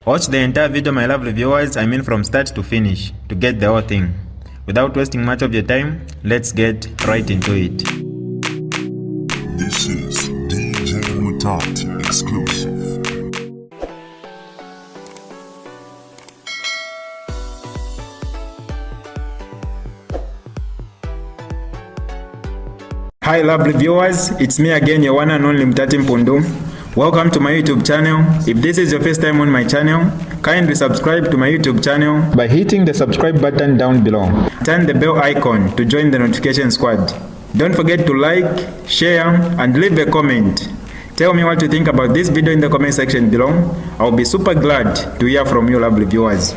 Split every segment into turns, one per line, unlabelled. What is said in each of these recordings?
Watch the entire video, my lovely viewers, from start to finish, to get the whole thing. Without wasting much of your time, let's get right into it.
This is DJ Mutati exclusive.
Hi lovely viewers, it's me again, your one and only Mutati Mpundu. Welcome to my YouTube channel. If this is your first time on my channel, kindly subscribe to my YouTube channel by hitting the subscribe button down below. Turn the bell icon to join the notification squad. Don't forget to like, share, and leave a comment. Tell me what you think about this video in the comment section below. I'll be super glad to hear from you lovely viewers.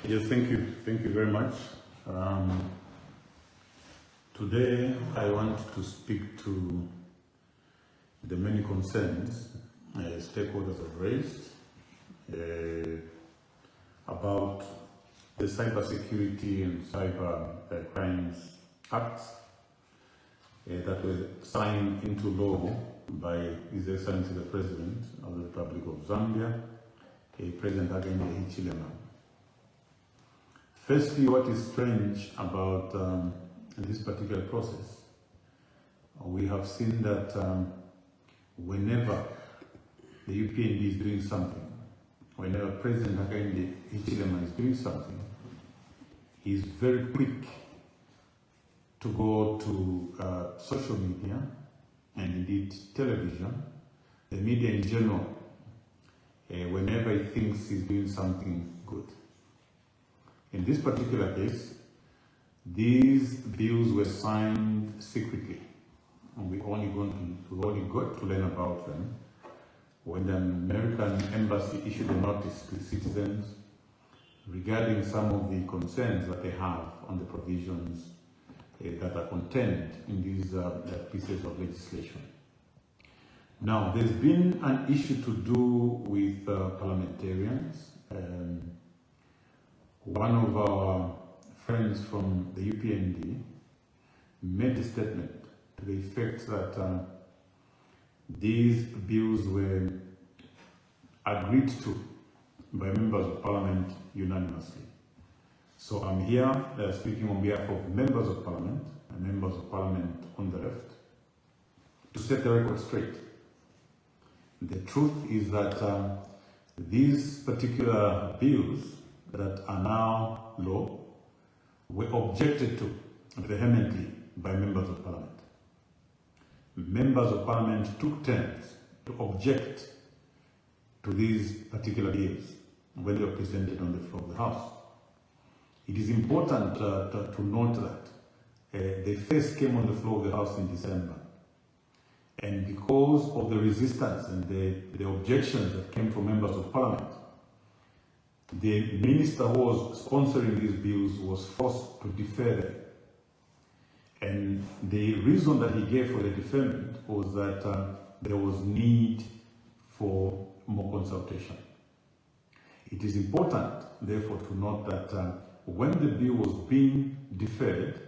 Yes, thank you. Thank you very much. Today I want to speak to the many concerns stakeholders have raised about the Cybersecurity and Cyber Crimes Act that was signed into law by His Excellency the President of the Republic of Zambia, President Hakainde Hichilema. Firstly, what is strange about this particular process, we have seen that whenever the UPND is doing something, whenever President Hakainde Hichilema is doing something, he is very quick to go to social media and indeed television, the media in general, whenever he thinks he's doing something good. In this particular case, these bills were signed secretly, and we only got to learn about them when the American embassy issued a notice to citizens regarding some of the concerns that they have on the provisions that are contained in these pieces of legislation. Now, there's been an issue to do with parliamentarians. One of our friends from the UPND made a statement to the effect that these bills were agreed to by members of parliament unanimously. So I'm here speaking on behalf of members of parliament and members of parliament on the left to set the record straight. The truth is that these particular bills that are now law were objected to vehemently by members of parliament. Members of parliament took turns to object to these particular bills when they were presented on the floor of the House. It is important to note that they first came on the floor of the House in December. And because of the resistance and the objections that came from members of parliament, the minister who was sponsoring these bills was forced to defer them. And the reason that he gave for the deferment was that there was need for more consultation. It is important, therefore, to note that when the bill was being deferred,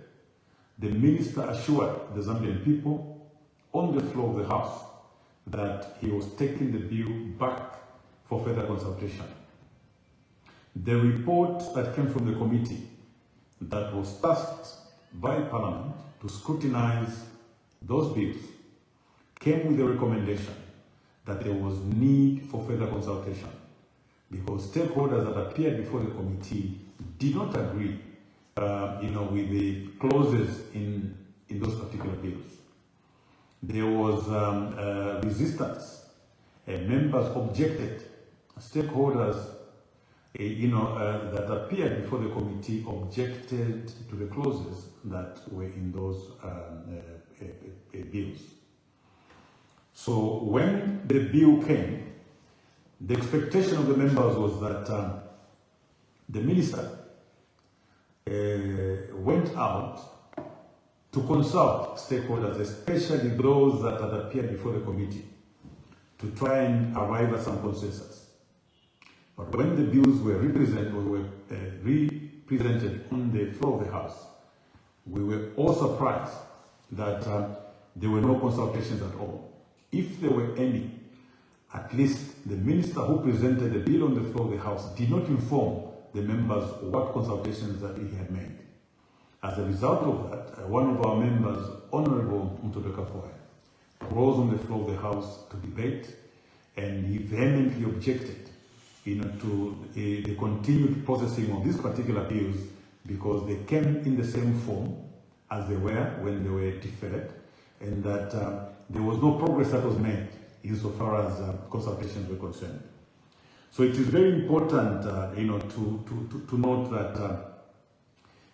the minister assured the Zambian people on the floor of the House that he was taking the bill back for further consultation. The report that came from the committee that was tasked by Parliament to scrutinize those bills came with the recommendation that there was need for further consultation because stakeholders that appeared before the committee did not agree with the clauses in those particular bills. There was resistance. Members objected. Stakeholders that appeared before the committee objected to the clauses that were in those bills. So when the bill came, the expectation of the members was that the minister went out to consult stakeholders, especially those that had appeared before the committee, to try and arrive at some consensus. But when the bills were represented on the floor of the House, we were all surprised that there were no consultations at all. If there were any, at least the minister who presented the bill on the floor of the House did not inform the members what consultations that he had made. As a result of that, one of our members, Honorable Mutati, rose on the floor of the House to debate, and he vehemently objected to the continued processing of these particular bills because they came in the same form as they were when they were deferred, and that there was no progress that was made insofar as consultations were concerned. So it is very important, to note that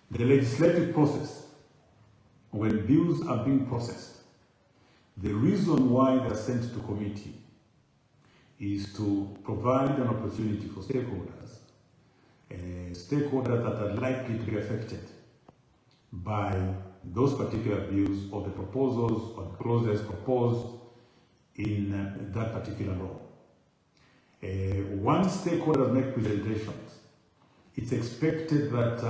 the legislative process, when bills are being processed, the reason why they are sent to committee is to provide an opportunity for stakeholders, stakeholders that are likely to be affected by those particular bills or the proposals or the clauses proposed in that particular law. Once stakeholders make presentations, it's expected that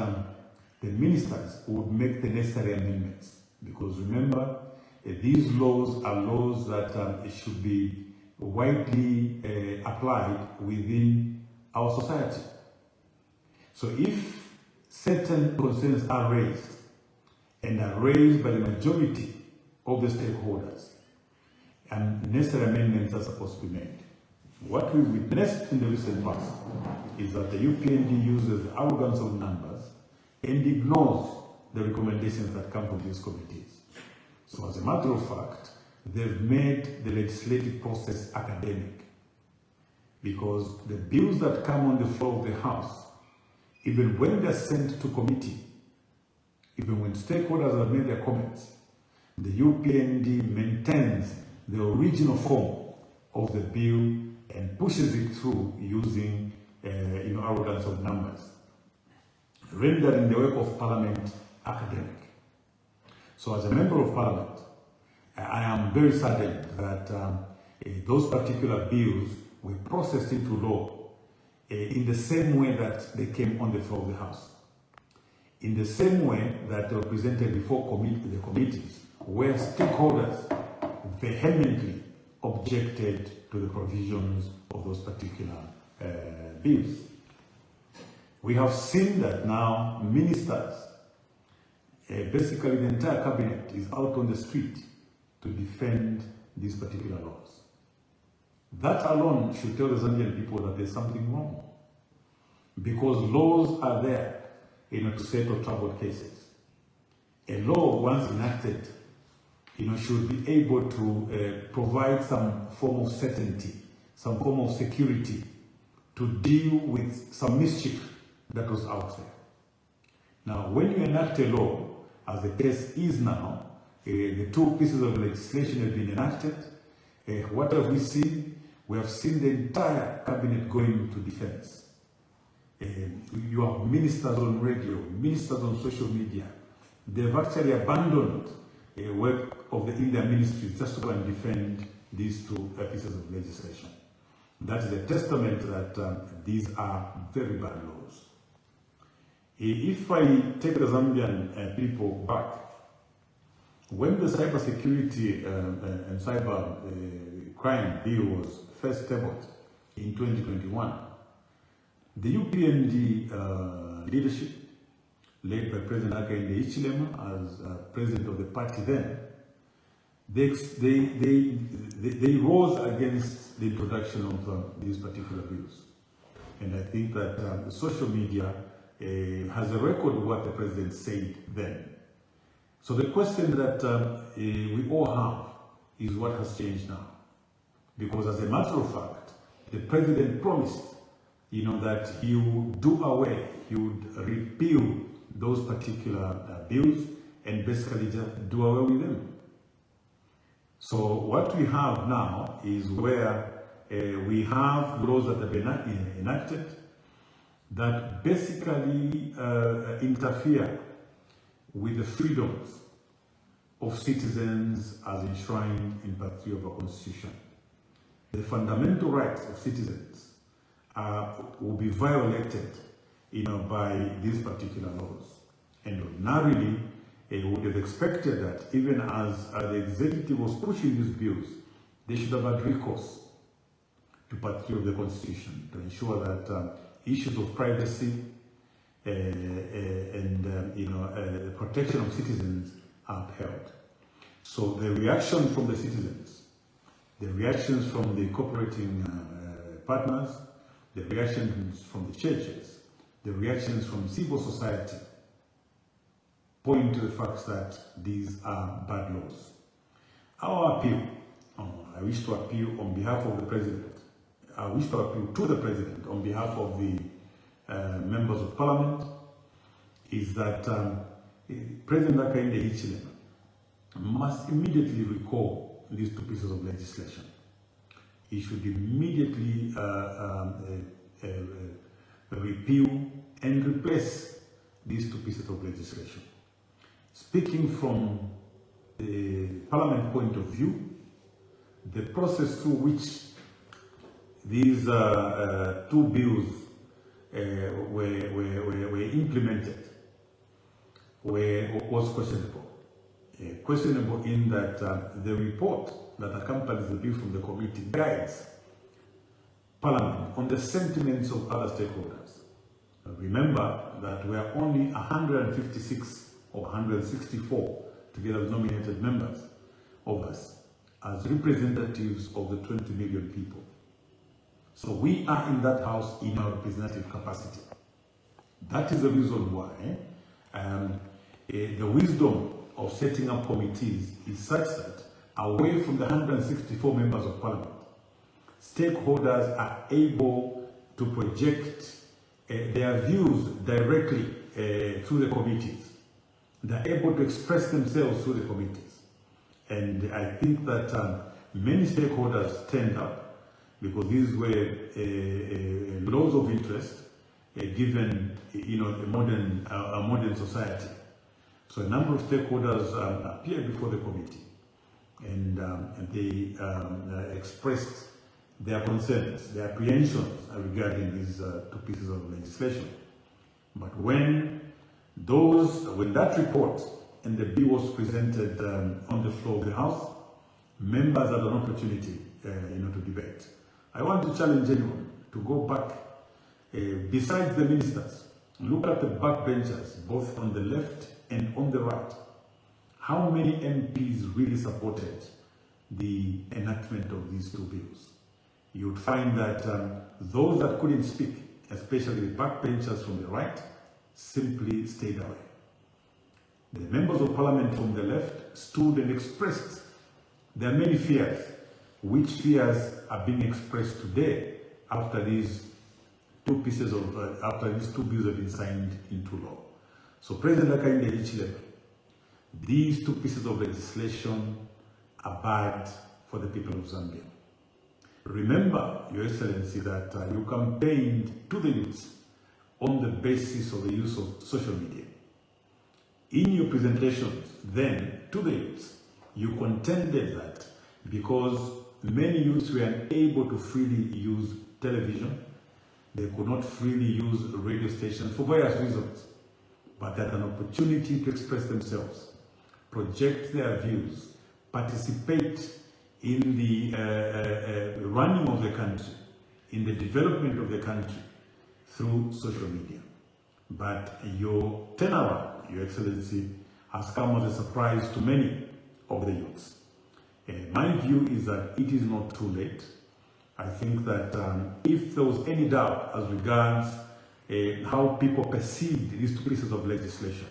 the ministers would make the necessary amendments, because remember, these laws are laws that should be widely applied within our society. So if certain concerns are raised, and are raised by the majority of the stakeholders, and necessary amendments are supposed to be made. What we witnessed in the recent past is that the UPND uses the arrogance of numbers and ignores the recommendations that come from these committees. So as a matter of fact, they've made the legislative process academic, because the bills that come on the floor of the House, even when they're sent to committee, even when stakeholders have made their comments, the UPND maintains the original form of the bill and pushes it through using arrogance of numbers, rendering the work of Parliament academic. So as a member of Parliament, I am very saddened that those particular bills were processed into law in the same way that they came on the floor of the House, in the same way that they were presented before the committees, where stakeholders vehemently objected to the provisions of those particular bills. We have seen that now ministers, basically the entire cabinet, is out on the street to defend these particular laws. That alone should tell the Zambian people that there's something wrong, because laws are there to settle troubled cases. A law, once enacted, should be able to provide some form of certainty, some form of security to deal with some mischief that was out there. Now, when you enact a law, as the case is now, the two pieces of legislation have been enacted. What have we seen? We have seen the entire cabinet going into defense. You have ministers on radio, ministers on social media. They've actually abandoned work of the Indian ministries just to go and defend these two pieces of legislation. That is a testament that these are very bad laws. If I take the Zambian people back, when the cybersecurity and cyber crime bill was first tabled in 2021, the UPND leadership, led by President Hakainde Hichilema as president of the party then, they rose against the introduction of these particular bills. And I think that the social media has a record of what the president said then. So the question that we all have is what has changed now. Because as a matter of fact, the president promised that he would do away, he would repeal those particular bills and basically just do away with them. So what we have now is where we have laws that have been enacted that basically interfere with the freedoms of citizens as enshrined in Part 3 of our Constitution. The fundamental rights of citizens will be violated by these particular laws. And ordinarily, we would have expected that even as the executive was pushing these bills, they should have had recourse Part 3 of the Constitution to ensure that issues of privacy and the protection of citizens are upheld. So the reaction from the citizens, the reactions from the cooperating partners, the reactions from the churches, the reactions from civil society point to the fact that these are bad laws. Our appeal, I wish to appeal on behalf of the President, I wish to appeal to the President on behalf of the members of Parliament, is that President Hakainde Hichilema must immediately recall these two pieces of legislation. He should immediately repeal and replace these two pieces of legislation. Speaking from the Parliament point of view, the process through which these two bills were implemented was questionable. Questionable in that the report that accompanies the bill from the committee guides Parliament on the sentiments of other stakeholders. Remember that we are only 156 or 164 together with nominated members of us as representatives of the 20 million people. So we are in that house in our representative capacity. That is the reason why the wisdom of setting up committees is such that away from the 164 members of Parliament, stakeholders are able to project their views directly through the committees. They're able to express themselves through the committees. And I think that many stakeholders turned up because these were laws of interest given a modern society. So a number of stakeholders appeared before the committee and they expressed their concerns, their apprehensions regarding these two pieces of legislation. But when that report and the bill was presented on the floor of the House, members had an opportunity to debate. I want to challenge anyone to go back, besides the ministers, look at the backbenchers, both on the left and on the right. How many MPs really supported the enactment of these two bills? You would find that those that couldn't speak, especially the backbenchers from the right, simply stayed away. The members of Parliament from the left stood and expressed their many fears, which fears are being expressed today after these two bills have been signed into law. So President Hakainde Hichilema, these two pieces of legislation are bad for the people of Zambia. Remember, Your Excellency, that you campaigned to the youths on the basis of the use of social media. In your presentations then to the youths, you contended that because many youths were unable to freely use television, they could not freely use radio stations for various reasons, but they had an opportunity to express themselves, project their views, participate in the running of the country, in the development of the country through social media. But your turnaround, Your Excellency, has come as a surprise to many of the youths. My view is that it is not too late. I think that if there was any doubt as regards how people perceived these two pieces of legislation,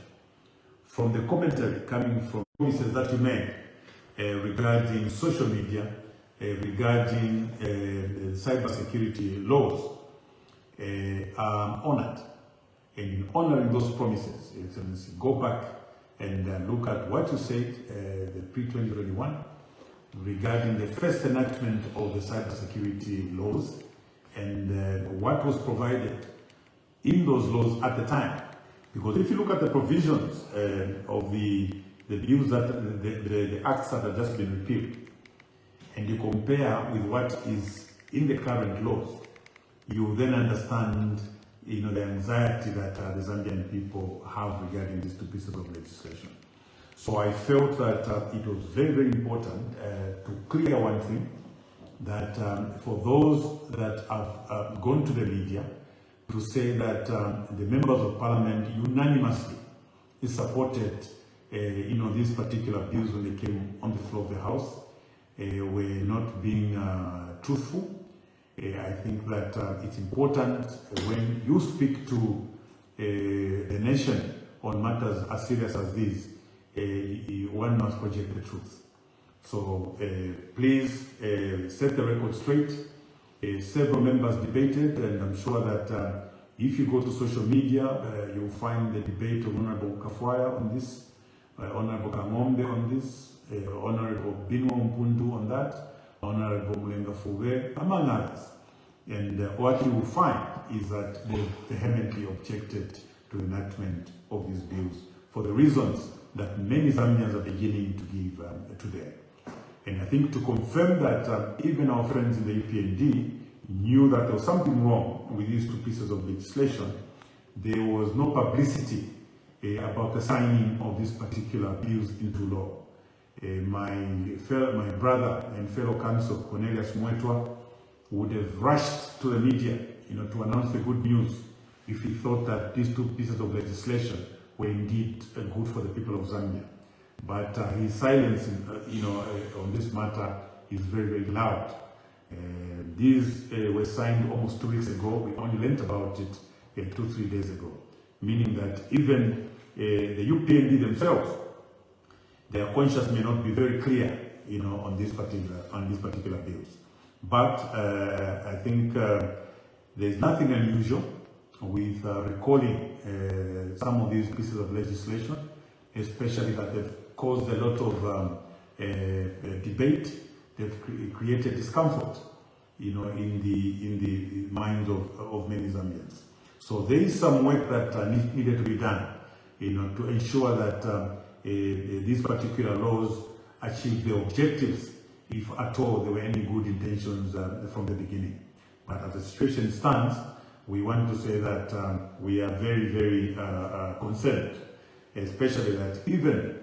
from the commentary coming from promises that you made regarding social media, regarding cybersecurity laws, are honored. And in honoring those promises, Your Excellency, go back and look at what you said, the pre-2021, regarding the first enactment of the cybersecurity laws and what was provided in those laws at the time. Because if you look at the provisions of the bills that the acts that have just been repealed, and you compare with what is in the current laws, you then understand the anxiety that the Zambian people have regarding these two pieces of legislation. So I felt that it was very, very important to clear one thing, that for those that have gone to the media to say that the members of parliament unanimously supported these particular bills when they came on the floor of the House, were not being truthful. I think that it's important when you speak to the nation on matters as serious as these, one must project the truth. So please set the record straight. Several members debated, and I'm sure that if you go to social media, you'll find the debate of Honorable Kafwaya on this, Honorable Kangombe on this, Honorable Binwa Mpundu on that, Honorable Mulenga Fube, among others. And what you will find is that they vehemently objected to enactment of these bills for the reasons that many Zambians are beginning to give today. And I think to confirm that even our friends in the UPND knew that there was something wrong with these two pieces of legislation, there was no publicity about the signing of these particular bills into law. My brother and fellow counsel, Cornelius Mwetwa, would have rushed to the media to announce the good news if he thought that these two pieces of legislation were indeed good for the people of Zambia. But his silence on this matter is very, very loud. These were signed almost 2 weeks ago. We only learned about it 2-3 days ago, meaning that even the UPND themselves, their conscience may not be very clear, on these particular bills. But I think there's nothing unusual with recalling some of these pieces of legislation, especially that they've caused a lot of debate. They've created discomfort, in the minds of many Zambians. So there is some work that needed to be done, to ensure that these particular laws achieve the objectives, if at all there were any good intentions from the beginning. But as the situation stands, we want to say that we are very, very concerned, especially that even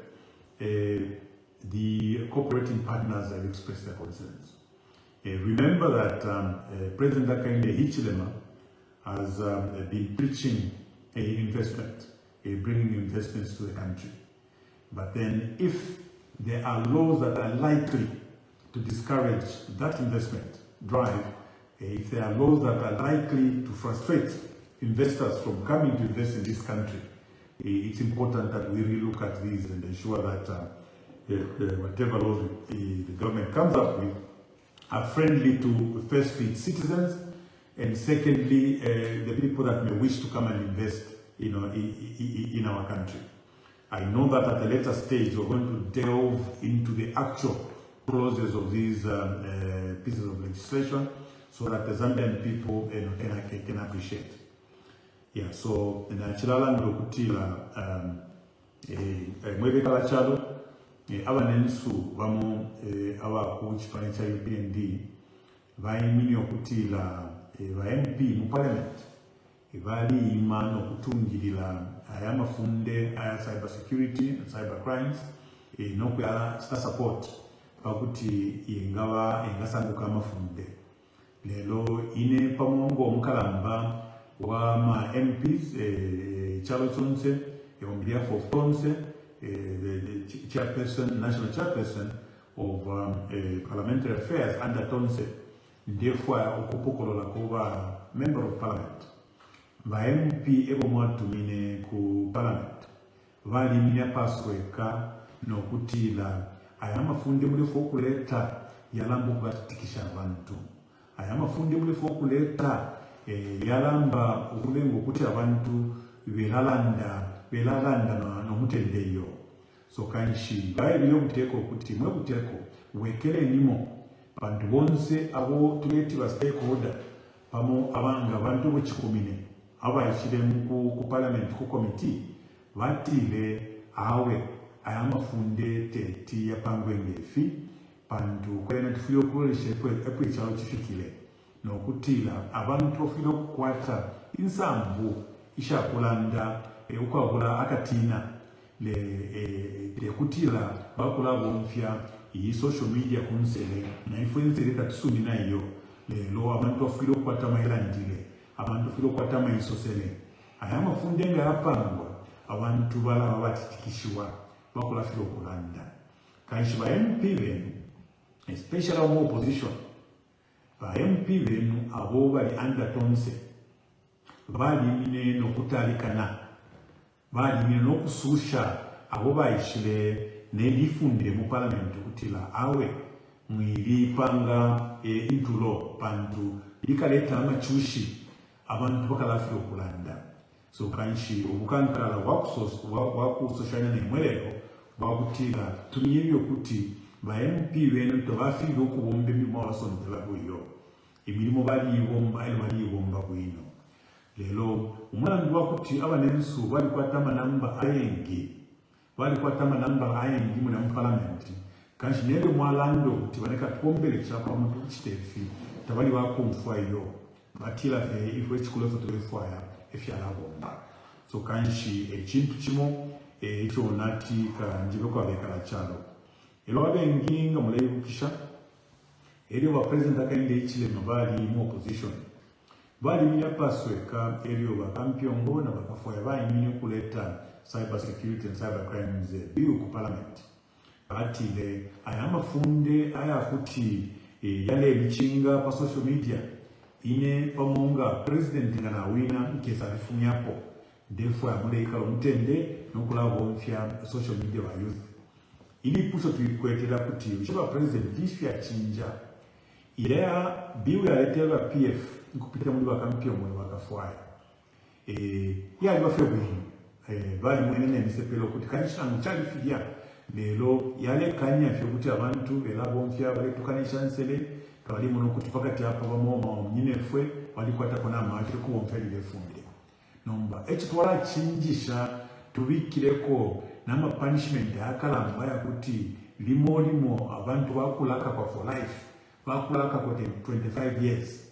the cooperating partners have expressed their concerns. Remember that President Hakainde Hichilema has been preaching investment, bringing investments to the country. But then if there are laws that are likely to discourage that investment drive, if there are laws that are likely to frustrate investors from coming to invest in this country, it's important that we relook at these and ensure that whatever laws the government comes up with are friendly to, firstly, its citizens, and secondly, the people that may wish to come and invest in our country. I know that at a later stage we're going to delve into the actual clauses of these pieces of legislation so that the Zambian people can appreciate. Yeah, so nachilala ndokutila mwebekala chalo abanensu bamu abaku chipani cha UPND bayimini okutila ba MP mu parliament bali imano kutungirira aya mafunde aya cyber security and cyber crimes nokuya support pakuti ingasanguka amafunde lelo ine pamongo omukalamba wa ma MPs chalo chonse on behalf of Tonse, the chairperson, national chairperson of parliamentary affairs under Tonse, therefore okupokolola kuba member of parliament. Va MP ebo mwatu mine ku parliament vali mine pasweka no kutila ayama funde mulifu okuleta yalambo kubatikisha abantu ayama funde mulifu okuleta yalamba okulengo kuti abantu belalanda no mutendeyo so kanshi bayiriyo muteko kuti mwe kuteko wekele nimo bantu bonse abo tuleti ba stakeholder pamo abanga abantu bochikomine abayishire ku parliament ku committee batile awe ayamafunde teti yapangwe ngefi bantu kwena tufuyo kulishe epwe chalo chifikile no kutila abantu ofilo kukwata insambu ishakulanda ukwagula akatina le kutila bakula bonfya iyi social media kunsele na influence reka tusuni nayo lero abantu afiro kwata mayilandile abantu afiro kwata mayisosele ayamafunde nga yapangwa abantu balaba batitikishwa bakola firo kulanda kanshi ba MP benu especially on opposition ba MP benu abo bali undertonse bali mine no kutalikana bali mine no kususha abo bayishile nelifundire mu parliament kutila awe mwilipanga into law bantu likaleta amachushi abantu bakalafiro kulanda so kanshi obukankala wakusoshanya nemwelero bakutila tuniyebyo kuti ba MP benu tobafira okubomba emirimu abasonzera bweyo emirimu balibomba bwino lero omulandu wakuti abanensu balikwata amanamba ayengi muna mu parliament kanshi nebe mwalando kuti baneka tukombele chapa muntu kitefi tabali wakumfwayo batila ifwe chikulo fotofwaya efyalabomba so kanshi ekintu kimo ekyo nati kanjibe kwa bekala chalo elo abenginga mulebukisha eri wa president akaende ichile mabali mu opposition bali minya pasweka eri wa kampiongo na bakafwaya bayimini kuleta cyber security and cyber crimes bill ku parliament atile ayamafunde ayakuti yale ebichinga pa social media ine pamonga president ngana wina nkesa bifunyapo defo amuleka omutende nokulabo mfya social media wa youth ili pusho tulikwetera kuti uchiba president difya chinja ilea bill yaletelwa PF nkupita muri bakampio muri bakafwaya yali bafyo bwino bali mwenene misepelo kuti kanisha mchali fidia lelo yale kanya fyo kuti abantu elabo mfya bale tukanisha nsele kali muno kuti pakati apa bamoma nyinefwe bali kwata kona amaje ku omfeli lefumbire nomba ekitwala chinjisha tubikireko nama punishment akalamba ya kuti limolimo abantu bakulaka kwa for life bakulaka kwa 25 years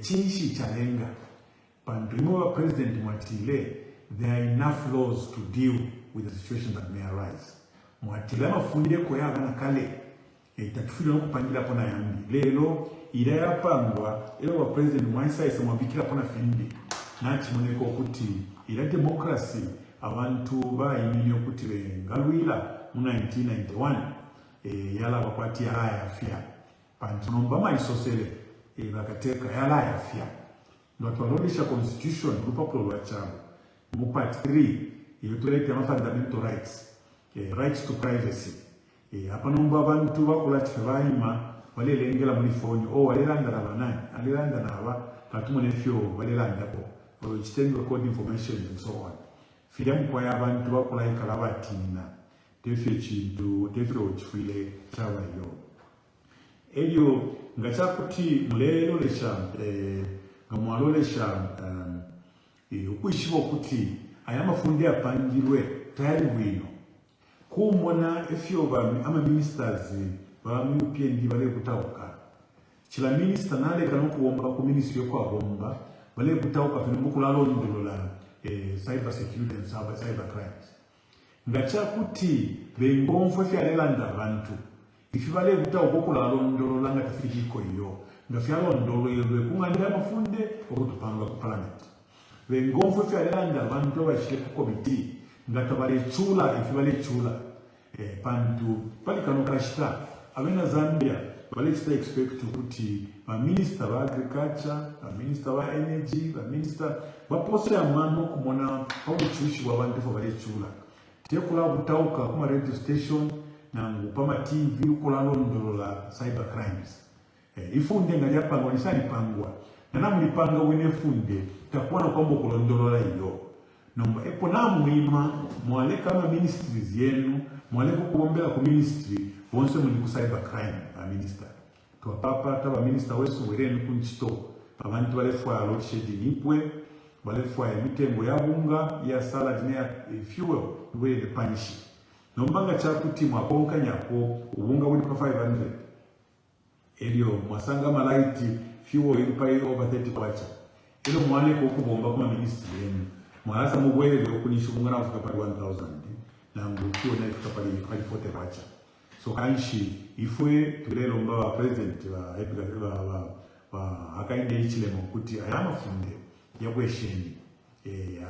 chinshi chalenga pandimo wa president Mwatile there are enough laws to deal with the situation that may arise Mwatile mafundire ko yabana kale itatufira no kupangira pona yambi lelo ila yapangwa elo wa president Mwansa isemwabikira pona findi nati muneko kuti ila democracy abantu bayimini okuti bengalwira mu 1991 yala bakwati haya afya pantu nomba maisosele bakateka yala afya ndo twalolisha constitution rupapuro lwa chama mu part 3 yotoleta ma fundamental rights rights to privacy hapa nomba abantu bakola tifaima wale lengela muri fonyo walelanda na banani alelanda na aba katumo nefyo walelanda ko chitengo code information and so on filamu kwa abantu bakola ikalabatina tefye chintu tefye ochifile chawa yo elio ngachakuti mulelo lesha ngamwalo lesha ukwishibo kuti ayamafundi apangirwe tayari bwino kumona efyo ama ministers ba UPND bale kutauka chila minister nale kanu kuomba ku ministry yo kwa bomba bale kutauka fino mukulalo ndolola cyber security and cyber crimes ngacha kuti bengomfo fyalelanda abantu ifibale kutauka kulalo ndolola ngatifikiko iyo ngafyalo ndololwe kungandira mafunde okutupanga ku parliament bengomfo fyalelanda abantu bashike ku committee ngatabale chula ifibale chula pantu pali kanu kashita abena Zambia bale expect kuti ba minister wa agriculture ba minister wa energy ba minister ba pose amano kumona obuchushi wa bantu fo bale chula tekula butauka kuma radio station na ngupama TV ukula londolola cyber crimes ifunde ngali apangwa nisani pangwa na namulipanga wene funde takuwa na kwamba kulondolola iyo nomba epo namwima mwale kama ministries yenu mwale kukuombela ku ministry bonse muli ku cyber crime a minister to papa taba minister wesu werenu kunchito abantu balefwa load shedding ipwe balefwa emitengo ya bunga ya salad ne fuel we the punish nombanga chakuti mwakonka nyako ubunga buli pa 500 elio mwasanga malaiti fuel ilipa over 30 kwacha ilo mwale ko kubomba kuma ministry yenu mwasa mugwele okunisha bunga na kufuka pa 1000 na ngukiona ifika pali 40 kwacha So kanshi ifwe tulelomba wa president wa akainde ichilemo kuti ayamafunde yakwesheni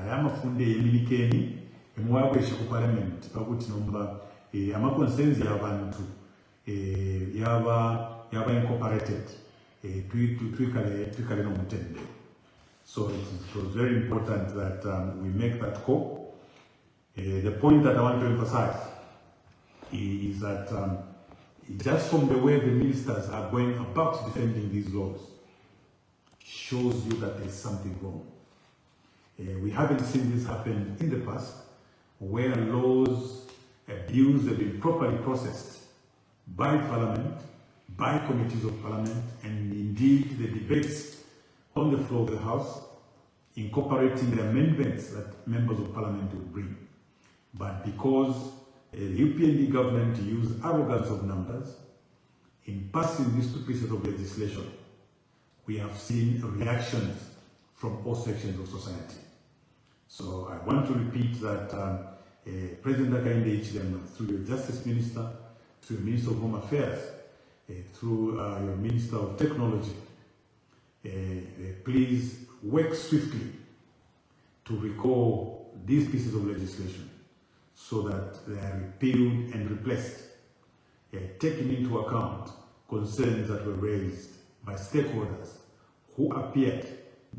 ayamafunde yemilikeni emwakweshe ku parliament pakuti nomba amaconcerns y'abantu yaba incorporated twikale no mutende. So it was very important that we make that call. The point that I want to emphasize is that just from the way the ministers are going about defending these laws shows you that there's something wrong. We haven't seen this happen in the past, where laws, bills have been properly processed by Parliament, by committees of Parliament, and indeed the debates on the floor of the House, incorporating the amendments that members of Parliament will bring. But because the UPND government used arrogance of numbers in passing these two pieces of legislation, we have seen reactions from all sections of society. So I want to repeat that President Hakainde Hichilema, through your Justice Minister, through your Minister of Home Affairs, through your Minister of Technology, please work swiftly to recall these pieces of legislation so that they are repealed and replaced, taking into account concerns that were raised by stakeholders who appeared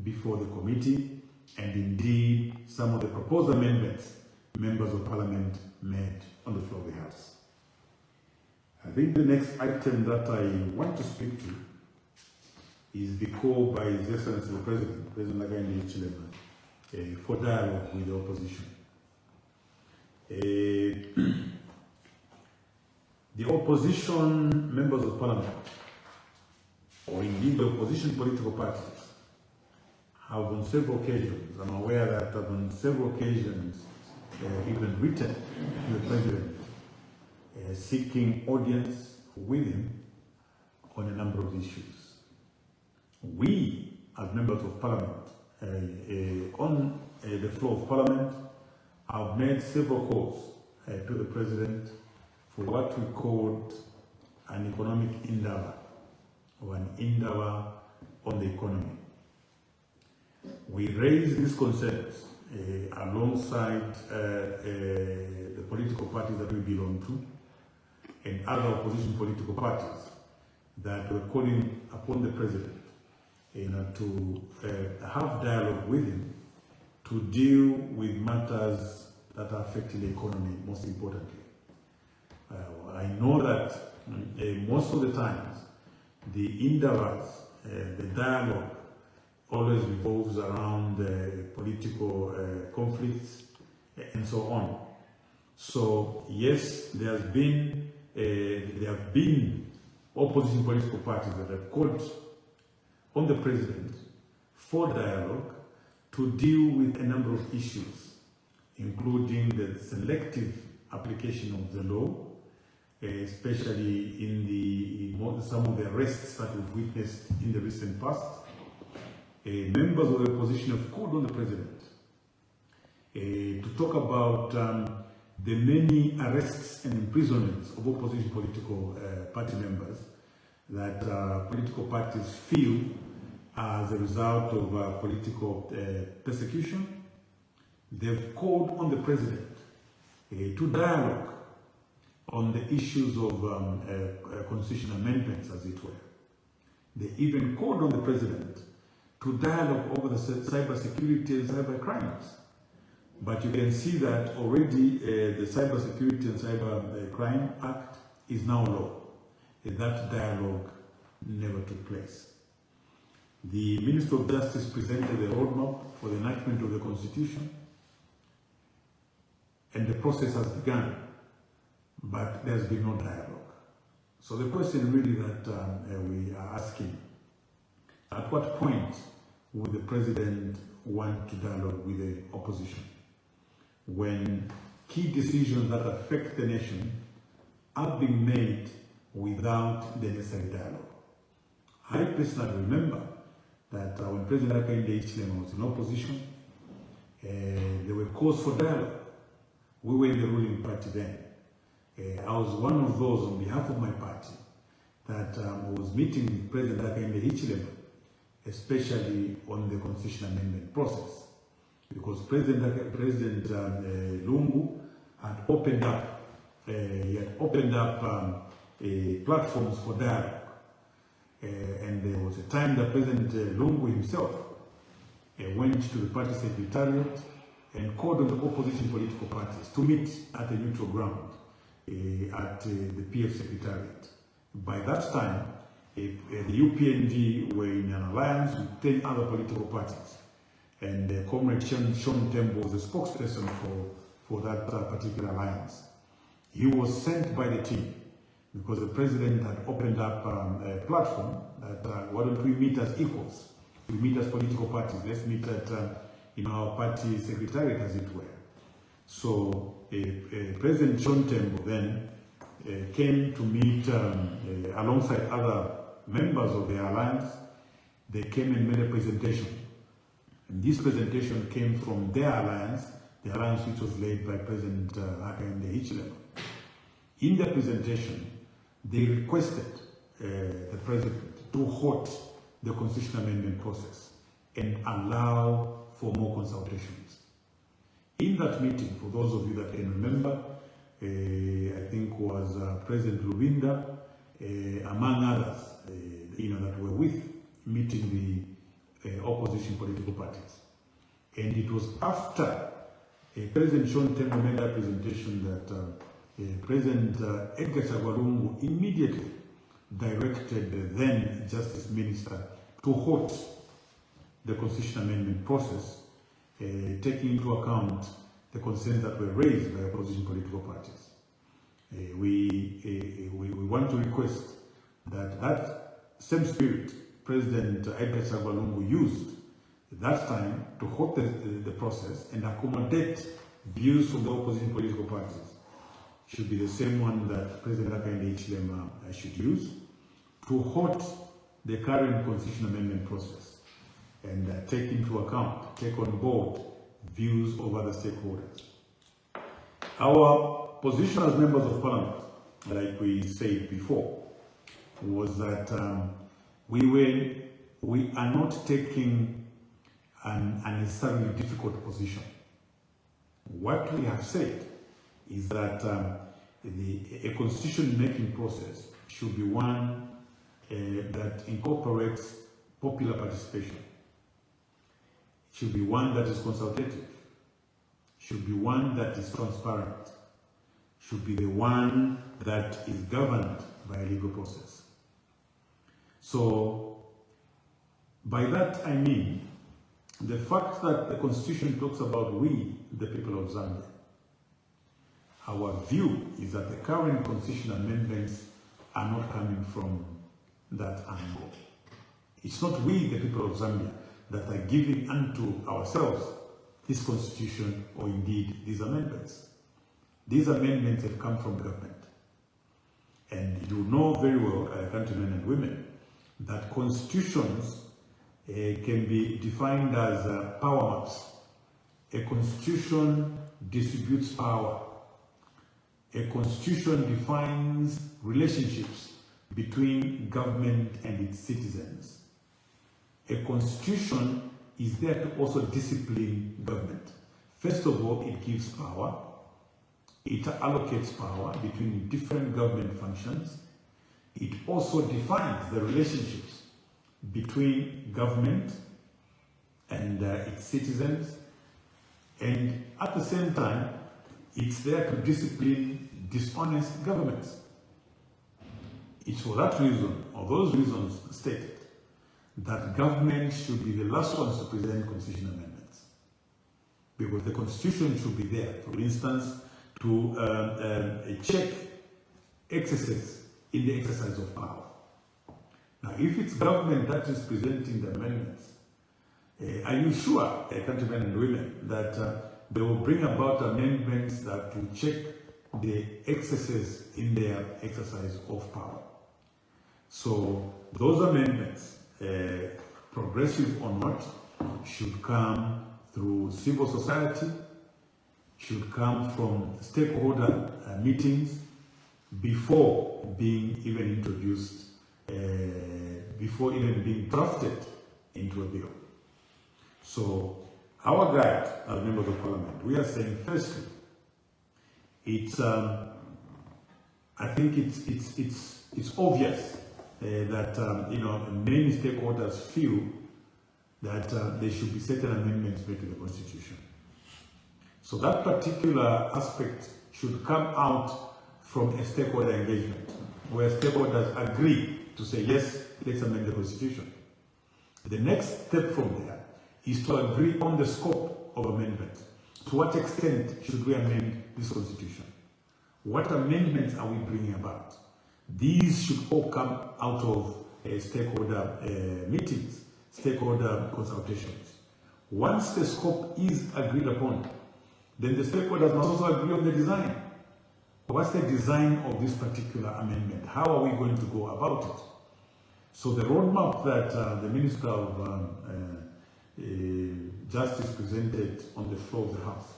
before the committee, and indeed some of the proposed amendments members of Parliament made on the floor of the House. I think the next item that I want to speak to is the call by His Excellency the President, President Hakainde Hichilema, for dialogue with the opposition. The opposition members of Parliament, or indeed the opposition political parties, have on several occasions, I'm aware that on several occasions, even written to the President, seeking audience with him on a number of issues. We, as members of Parliament, on the floor of Parliament, have made several calls to the President for what we called an economic endeavor, or an endeavor on the economy. We raised these concerns alongside the political parties that we belong to and other opposition political parties that were calling upon the President to have dialogue with him to deal with matters that are affecting the economy, most importantly. I know that most of the times the endeavors, the dialogue always revolves around political conflicts and so on. So yes, there have been opposition political parties that have called on the President for dialogue to deal with a number of issues, including the selective application of the law, especially in some of the arrests that we've witnessed in the recent past. Members of the opposition have called on the President to talk about the many arrests and imprisonments of opposition political party members that political parties feel as a result of political persecution. They've called on the President to dialogue on the issues of constitutional amendments, as it were. They even called on the President to dialogue over the cyber security and cyber crimes. But you can see that already the Cyber Security and Cyber Crime Act is now law. That dialogue never took place. The Minister of Justice presented a roadmap for the enactment of the Constitution, and the process has begun, but there's been no dialogue. So the question really that we are asking, at what point would the President want to dialogue with the opposition when key decisions that affect the nation are being made without the necessary dialogue? I personally remember that when President Hakainde Hichilema was in opposition, there were calls for dialogue. We were in the ruling party then. I was one of those on behalf of my party that was meeting President Hakainde Hichilema, especially on the constitutional amendment process, because President Lungu had opened up, platforms for dialogue, and there was a time that President Lungu himself went to the party secretariat and called on the opposition political parties to meet at a neutral ground at the PF secretariat. By that time, the UPND were in an alliance with 10 other political parties, and Comrade Sean Tembo was the spokesperson for that particular alliance. He was sent by the team because the president had opened up a platform that why don't we meet as equals? We meet as political parties. Let's meet at our party secretariat, as it were. So President Sean Tembo then came to meet alongside other members of the alliance. They came and made a presentation. And this presentation came from their alliance, the alliance which was led by President Hakainde Hichilema. In their presentation, they requested the president to halt the constitutional amendment process and allow for more consultations. In that meeting, for those of you that can remember, I think was President Lubinda, among others, that were with meeting the opposition political parties. And it was after President Sean Tembo made that presentation that President Edgar Chagwa immediately directed the then Justice Minister to halt the constitutional amendment process, taking into account the concerns that were raised by opposition political parties. We want to request that same spirit President Edgar Chagwa used at that time to halt the process and accommodate views from the opposition political parties should be the same one that President Hakainde Hichilema should use to halt the current constitutional amendment process and take on board views of other stakeholders. Our position as members of Parliament, like we said before, was that we are not taking an unnecessarily difficult position. What we have said is that a constitution-making process should be one that incorporates popular participation, should be one that is consultative, should be one that is transparent, should be the one that is governed by a legal process. So, by that I mean the fact that the Constitution talks about we, the people of Zambia. Our view is that the current constitutional amendments are not coming from that angle. It's not we, the people of Zambia, that are giving unto ourselves this constitution or indeed these amendments. These amendments have come from government. And you know very well, countrymen and women, that constitutions can be defined as power maps. A constitution distributes power. A constitution defines relationships between government and its citizens. A constitution is there to also discipline government. First of all, it gives power. It allocates power between different government functions. It also defines the relationships between government and its citizens. And at the same time, it's there to discipline dishonest governments. It's for that reason, or those reasons stated, that government should be the last ones to present constitutional amendments. Because the constitution should be there, for instance, to check excesses in the exercise of power. Now, if it's government that is presenting the amendments, are you sure, countrymen and women, that they will bring about amendments that will check the excesses in their exercise of power? So those amendments, progressive or not, should come through civil society, should come from stakeholder meetings, before being even introduced, before even being drafted into a bill. So our guide, as members of parliament, we are saying firstly, it's I think it's obvious that many stakeholders feel that there should be certain amendments made to the Constitution. So that particular aspect should come out from a stakeholder engagement, where stakeholders agree to say, yes, let's amend the Constitution. The next step from there is to agree on the scope of amendment. To what extent should we amend this Constitution? What amendments are we bringing about? These should all come out of stakeholder meetings, stakeholder consultations. Once the scope is agreed upon, then the stakeholders must also agree on the design. What's the design of this particular amendment? How are we going to go about it? So the roadmap that the Minister of Justice presented on the floor of the House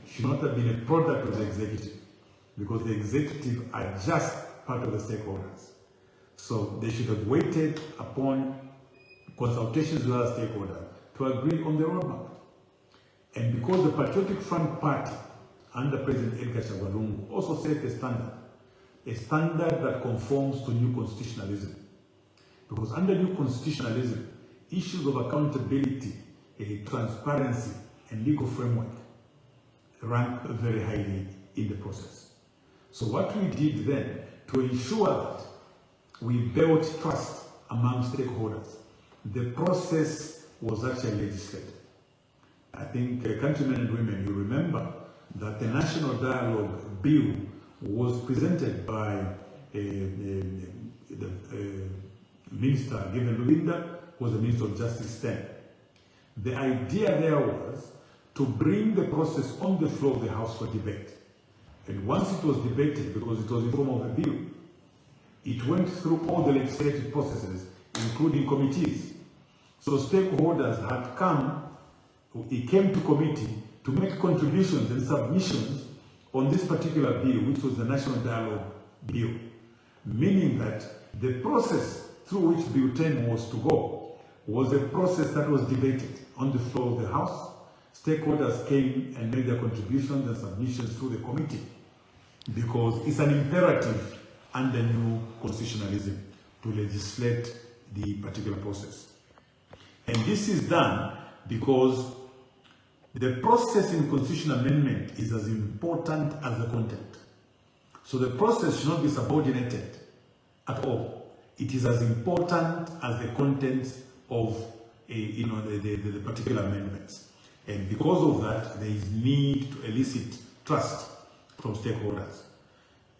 should not have been a product of the executive, because the executive are just part of the stakeholders. So they should have waited upon consultations with other stakeholders to agree on the roadmap. And because the Patriotic Front Party under President Edgar Chagwa also set a standard that conforms to new constitutionalism. Because under new constitutionalism, issues of accountability, transparency, and legal framework rank very highly in the process. So what we did then, to ensure that we built trust among stakeholders, the process was actually legislated. I think, countrymen and women, you remember that the National Dialogue Bill was presented by the Minister, Given Lulinda, was the Minister of Justice then. The idea there was to bring the process on the floor of the House for debate. And once it was debated, because it was in form of a bill, it went through all the legislative processes, including committees. So stakeholders had come, it came to committee to make contributions and submissions on this particular bill, which was the National Dialogue Bill, meaning that the process through which Bill 10 was to go was a process that was debated on the floor of the House. Stakeholders came and made their contributions and submissions through the committee, because it's an imperative under new constitutionalism to legislate the particular process. And this is done because the process in constitutional amendment is as important as the content. So the process should not be subordinated at all. It is as important as the content of the particular amendments. And because of that, there is need to elicit trust from stakeholders.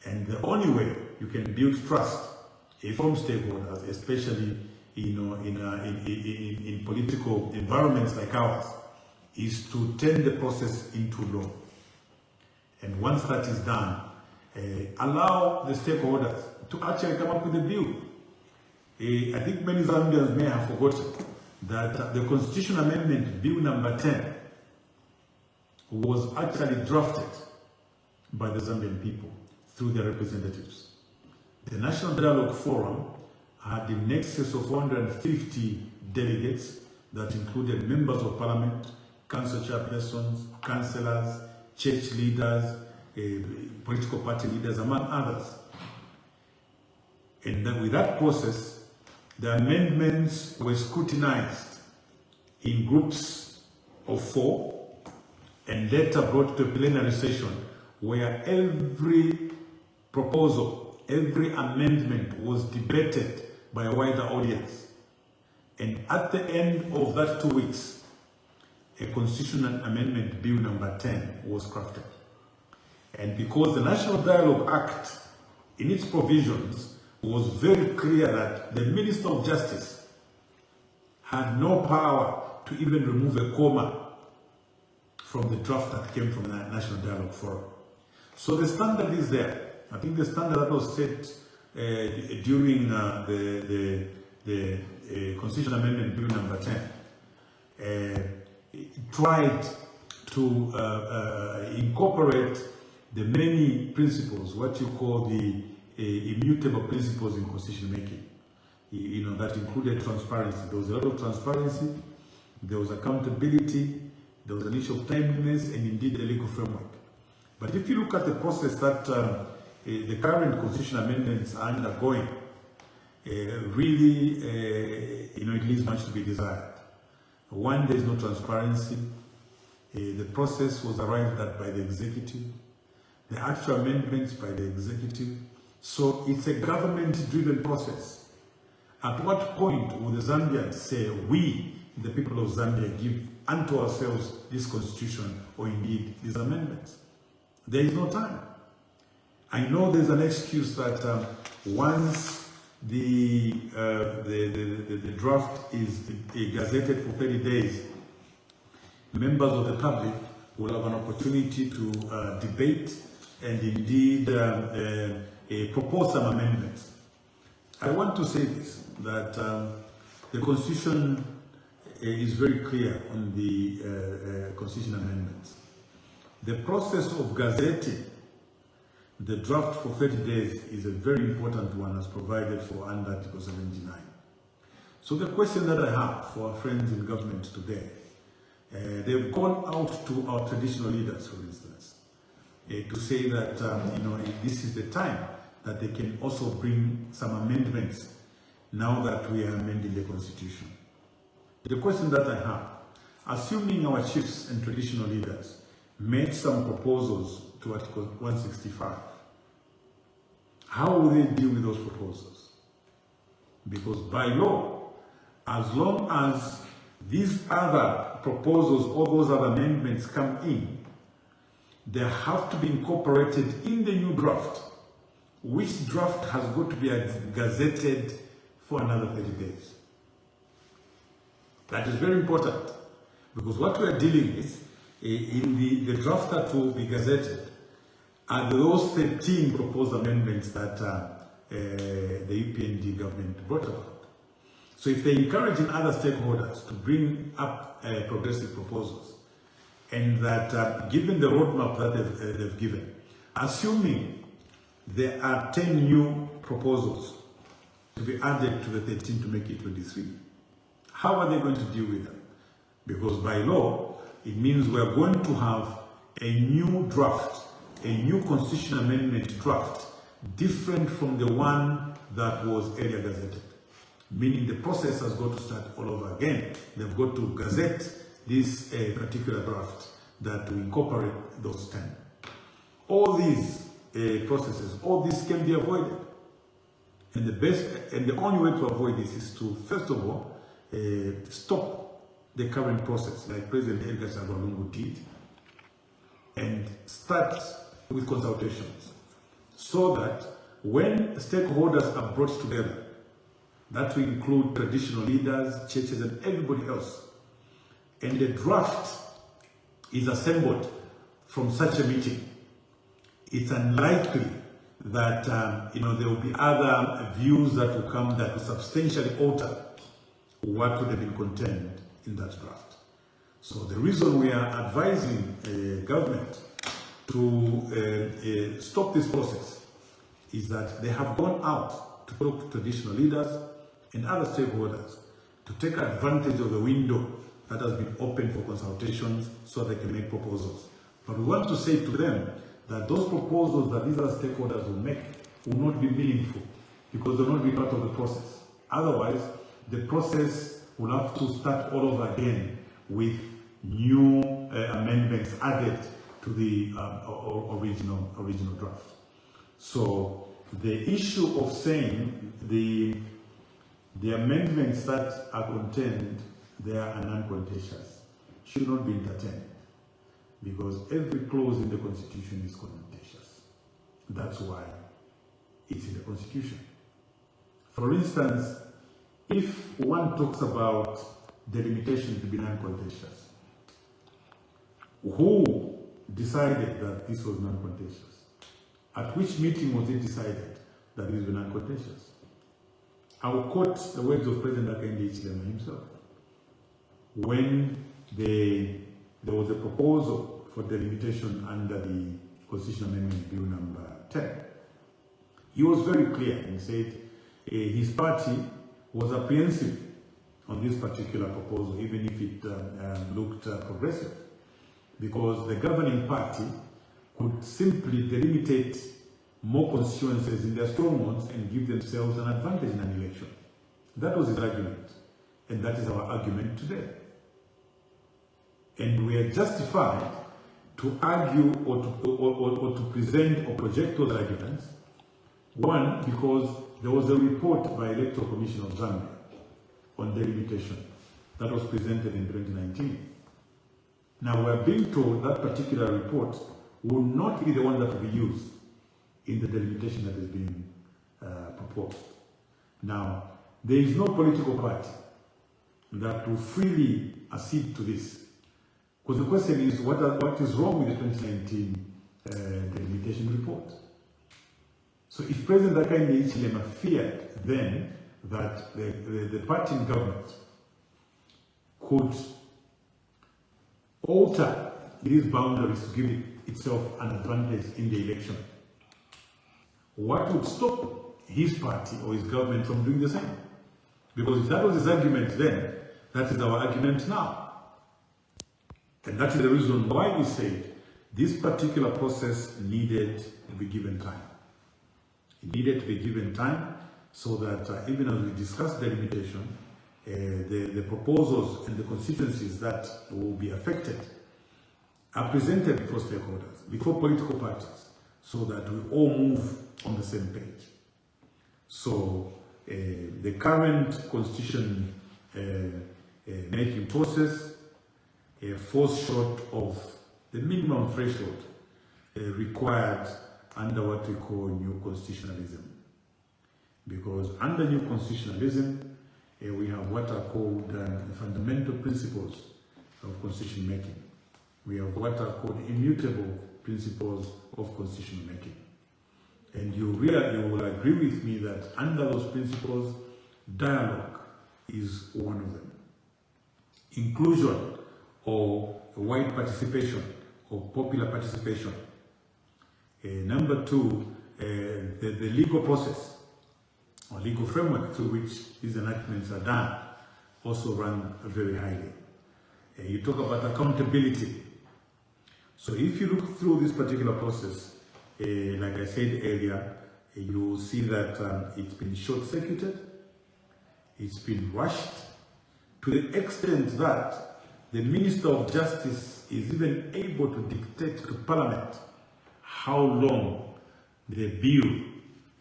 And the only way you can build trust from stakeholders, especially in political environments like ours, is to turn the process into law. And once that is done, allow the stakeholders to actually come up with a bill. I think many Zambians may have forgotten that the Constitution Amendment Bill number 10 was actually drafted by the Zambian people through their representatives. The National Dialogue Forum had in excess of 150 delegates that included members of parliament, council chairpersons, councillors, church leaders, political party leaders, among others. And then with that process, the amendments were scrutinized in groups of 4 and later brought to a plenary session where every proposal, every amendment was debated by a wider audience. And at the end of that 2 weeks, a constitutional amendment bill number 10 was crafted. And because the National Dialogue Act, in its provisions, was very clear that the Minister of Justice had no power to even remove a comma from the draft that came from the National Dialogue Forum. So the standard is there. I think the standard that was set during the Constitutional Amendment Bill number 10 tried to incorporate the many principles, what you call the immutable principles in constitution making. That included transparency. There was a lot of transparency, there was accountability, there was an issue of timeliness, and indeed a legal framework. But if you look at the process that the current constitution amendments are undergoing, really, it leaves much to be desired. One, there is no transparency. The process was arrived at by the executive, the actual amendments by the executive. So it's a government-driven process. At what point will the Zambians say, we, the people of Zambia, give unto ourselves this constitution or indeed these amendments? There is no time. I know there's an excuse that once the draft is gazetted for 30 days, members of the public will have an opportunity to debate and indeed propose some amendments. I want to say this, that the Constitution is very clear on the Constitution amendments. The process of gazetting the draft for 30 days is a very important one as provided for under Article 79. So the question that I have for our friends in government today, they've gone out to our traditional leaders, for instance, to say that this is the time that they can also bring some amendments now that we are amending the Constitution. The question that I have, assuming our chiefs and traditional leaders made some proposals to Article 165, how will they deal with those proposals? Because by law, as long as these other proposals or those other amendments come in, they have to be incorporated in the new draft, which draft has got to be gazetted for another 30 days. That is very important, because what we are dealing with in the draft that will be gazetted are those 13 proposed amendments that the UPND government brought about. So if they're encouraging other stakeholders to bring up progressive proposals, and that given the roadmap that they've given, assuming there are 10 new proposals to be added to the 13 to make it 23, how are they going to deal with them? Because by law, it means we're going to have a new draft, a new constitutional amendment draft, different from the one that was earlier gazetted. Meaning the process has got to start all over again. They've got to gazette this particular draft that will incorporate those 10. All these processes, all this can be avoided. And the only way to avoid this is to, first of all, stop the current process, like President Edgar Chagwa did, and start with consultations, so that when stakeholders are brought together, that will include traditional leaders, churches, and everybody else, and the draft is assembled from such a meeting, it's unlikely that there will be other views that will come that will substantially alter what would have been contained in that draft. So the reason we are advising government to stop this process is that they have gone out to talk to traditional leaders and other stakeholders to take advantage of the window that has been opened for consultations so they can make proposals. But we want to say to them that those proposals that these other stakeholders will make will not be meaningful, because they will not be part of the process. Otherwise, the process will have to start all over again with new amendments added to the original draft. So the issue of saying the amendments that are contained there are non-contentious should not be entertained, because every clause in the Constitution is contentious. That's why it's in the Constitution. For instance, if one talks about delimitation to be non-contentious, who decided that this was non-contentious? At which meeting was it decided that this was non-contentious? I will quote the words of President Hakainde Hichilema himself. When there was a proposal for delimitation under the Constitutional Amendment Bill number 10, He was very clear and said his party was apprehensive on this particular proposal, even if it looked progressive, because the governing party could simply delimitate more constituencies in their strongholds and give themselves an advantage in an election. That was his argument, and that is our argument today. And we are justified to argue or to present or project those arguments. One, because there was a report by Electoral Commission of Zambia on delimitation that was presented in 2019. Now, we're being told that particular report will not be the one that will be used in the delimitation that is being proposed. Now, there is no political party that will freely accede to this. Because the question is, what is wrong with the 2019 delimitation report? So if President Hakainde Hichilema feared then that the party in government could alter these boundaries to give itself an advantage in the election, what would stop his party or his government from doing the same? Because if that was his argument then, that is our argument now. And that is the reason why we said this particular process needed to be given time. It needed to be given time so that even as we discuss delimitation, the proposals and the constituencies that will be affected are presented before stakeholders, before political parties, so that we all move on the same page. So the current constitution making process falls short of the minimum threshold required under what we call new constitutionalism. Because under new constitutionalism, we have what are called the fundamental principles of constitution making. We have what are called immutable principles of constitution making. And you will agree with me that under those principles, dialogue is one of them. Inclusion or wide participation or popular participation. Number two, the legal process or legal framework through which these enactments are done also run very highly. You talk about accountability. So if you look through this particular process, like I said earlier, you will see that it's been short-circuited, it's been rushed, to the extent that the Minister of Justice is even able to dictate to Parliament how long the bill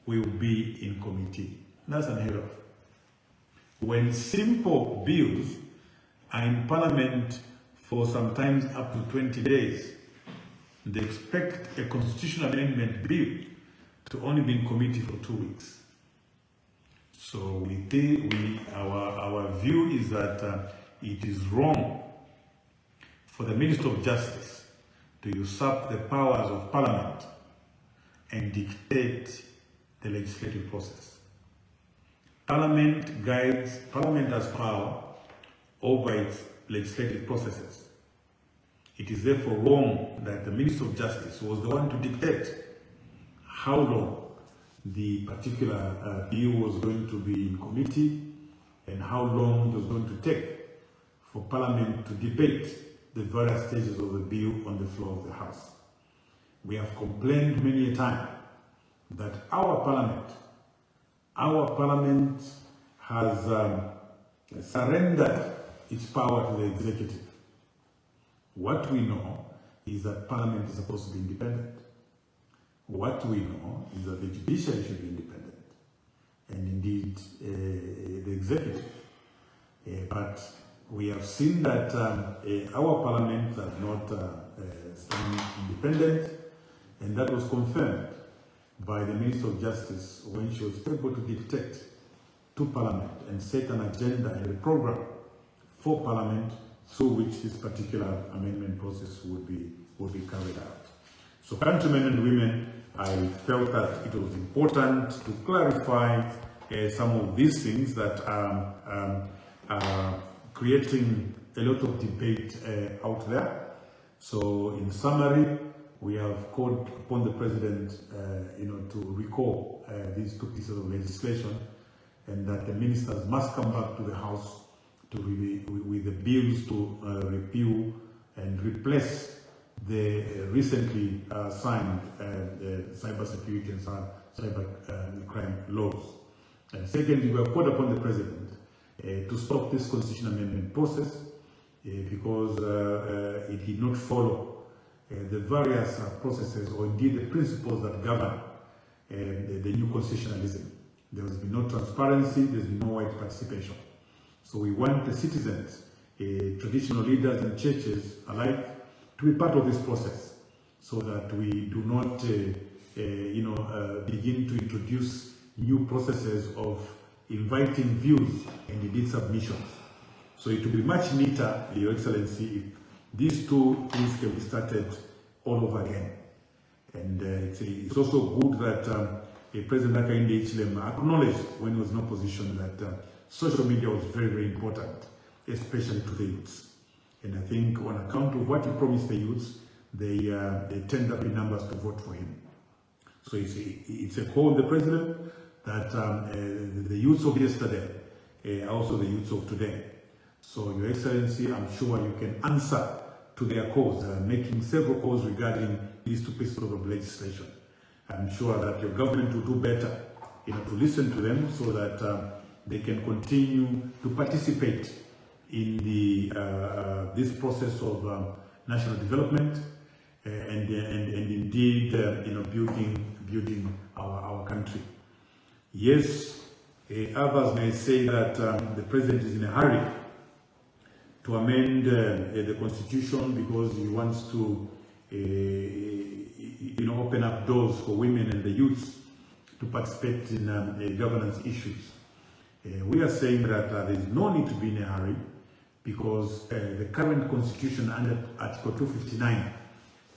will be in committee. That's unheard of. When simple bills are in Parliament for sometimes up to 20 days, they expect a constitutional amendment bill to only be in committee for 2 weeks. So our view is that it is wrong for the Minister of Justice to usurp the powers of Parliament and dictate the legislative process. Parliament has power over its legislative processes. It is therefore wrong that the Minister of Justice was the one to dictate how long the particular bill was going to be in committee and how long it was going to take for Parliament to debate the various stages of the bill on the floor of the House. We have complained many a time that our Parliament has surrendered its power to the executive. What we know is that Parliament is supposed to be independent. What we know is that the judiciary should be independent, and indeed the executive. But we have seen that our Parliament has not stand independent, and that was confirmed by the Minister of Justice when she was able to dictate to Parliament and set an agenda and a program for Parliament through which this particular amendment process would be carried out. So, countrymen and women, I felt that it was important to clarify some of these things that are creating a lot of debate out there. So, in summary, we have called upon the President, to recall these 2 pieces of legislation, and that the ministers must come back to the House with the bills to repeal and replace the recently signed cyber security and cyber crime laws. And secondly, we have called upon the President to stop this constitutional amendment process because it did not follow the various processes or indeed the principles that govern the new constitutionalism. There has been no transparency, there's been no wide participation. So we want the citizens, traditional leaders and churches alike, to be part of this process, so that we do not, begin to introduce new processes of inviting views and indeed submissions. So it will be much neater, Your Excellency, if these 2 things can be started all over again. And it's also good that President Hakainde Hichilema acknowledged when he was in opposition that social media was very, very important, especially to the youths. And I think on account of what he promised the youths, they turned up in numbers to vote for him. So it's a call on the President that the youths of yesterday are also the youths of today. So, Your Excellency, I'm sure you can answer to their calls, making several calls regarding these 2 pieces of legislation. I'm sure that your government will do better, to listen to them so that they can continue to participate in this process of national development and indeed, building our country. Yes, others may say that the President is in a hurry to amend the Constitution because he wants to, open up doors for women and the youths to participate in governance issues. We are saying that there is no need to be in a hurry because the current Constitution under Article 259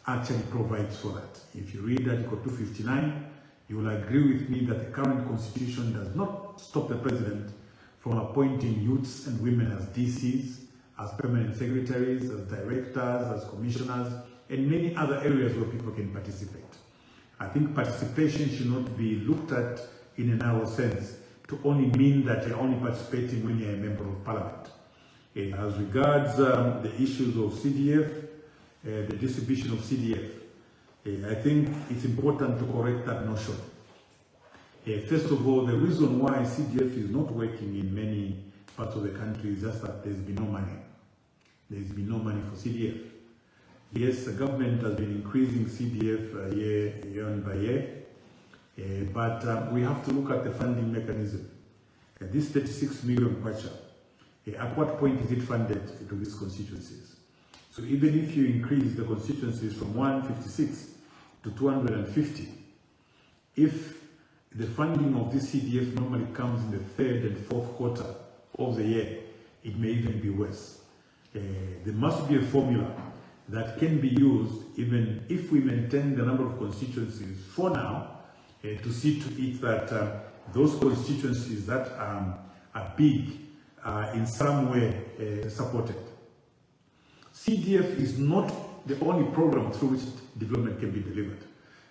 actually provides for that. If you read Article 259, you will agree with me that the current Constitution does not stop the President from appointing youths and women as DCs, as permanent secretaries, as directors, as commissioners, and many other areas where people can participate. I think participation should not be looked at in a narrow sense to only mean that you're only participating when you're a member of Parliament. As regards the issues of CDF, the distribution of CDF, I think it's important to correct that notion. First of all, the reason why CDF is not working in many parts of the country is just that there's been no money. There's been no money for CDF. Yes, the government has been increasing CDF year on by year, but we have to look at the funding mechanism. This 36 million kwacha, at what point is it funded to these constituencies? So even if you increase the constituencies from 156 to 250, if the funding of this CDF normally comes in the 3rd and 4th quarter of the year, it may even be worse. There must be a formula that can be used even if we maintain the number of constituencies for now, to see to it that those constituencies that are big are in some way supported. CDF is not the only program through which development can be delivered.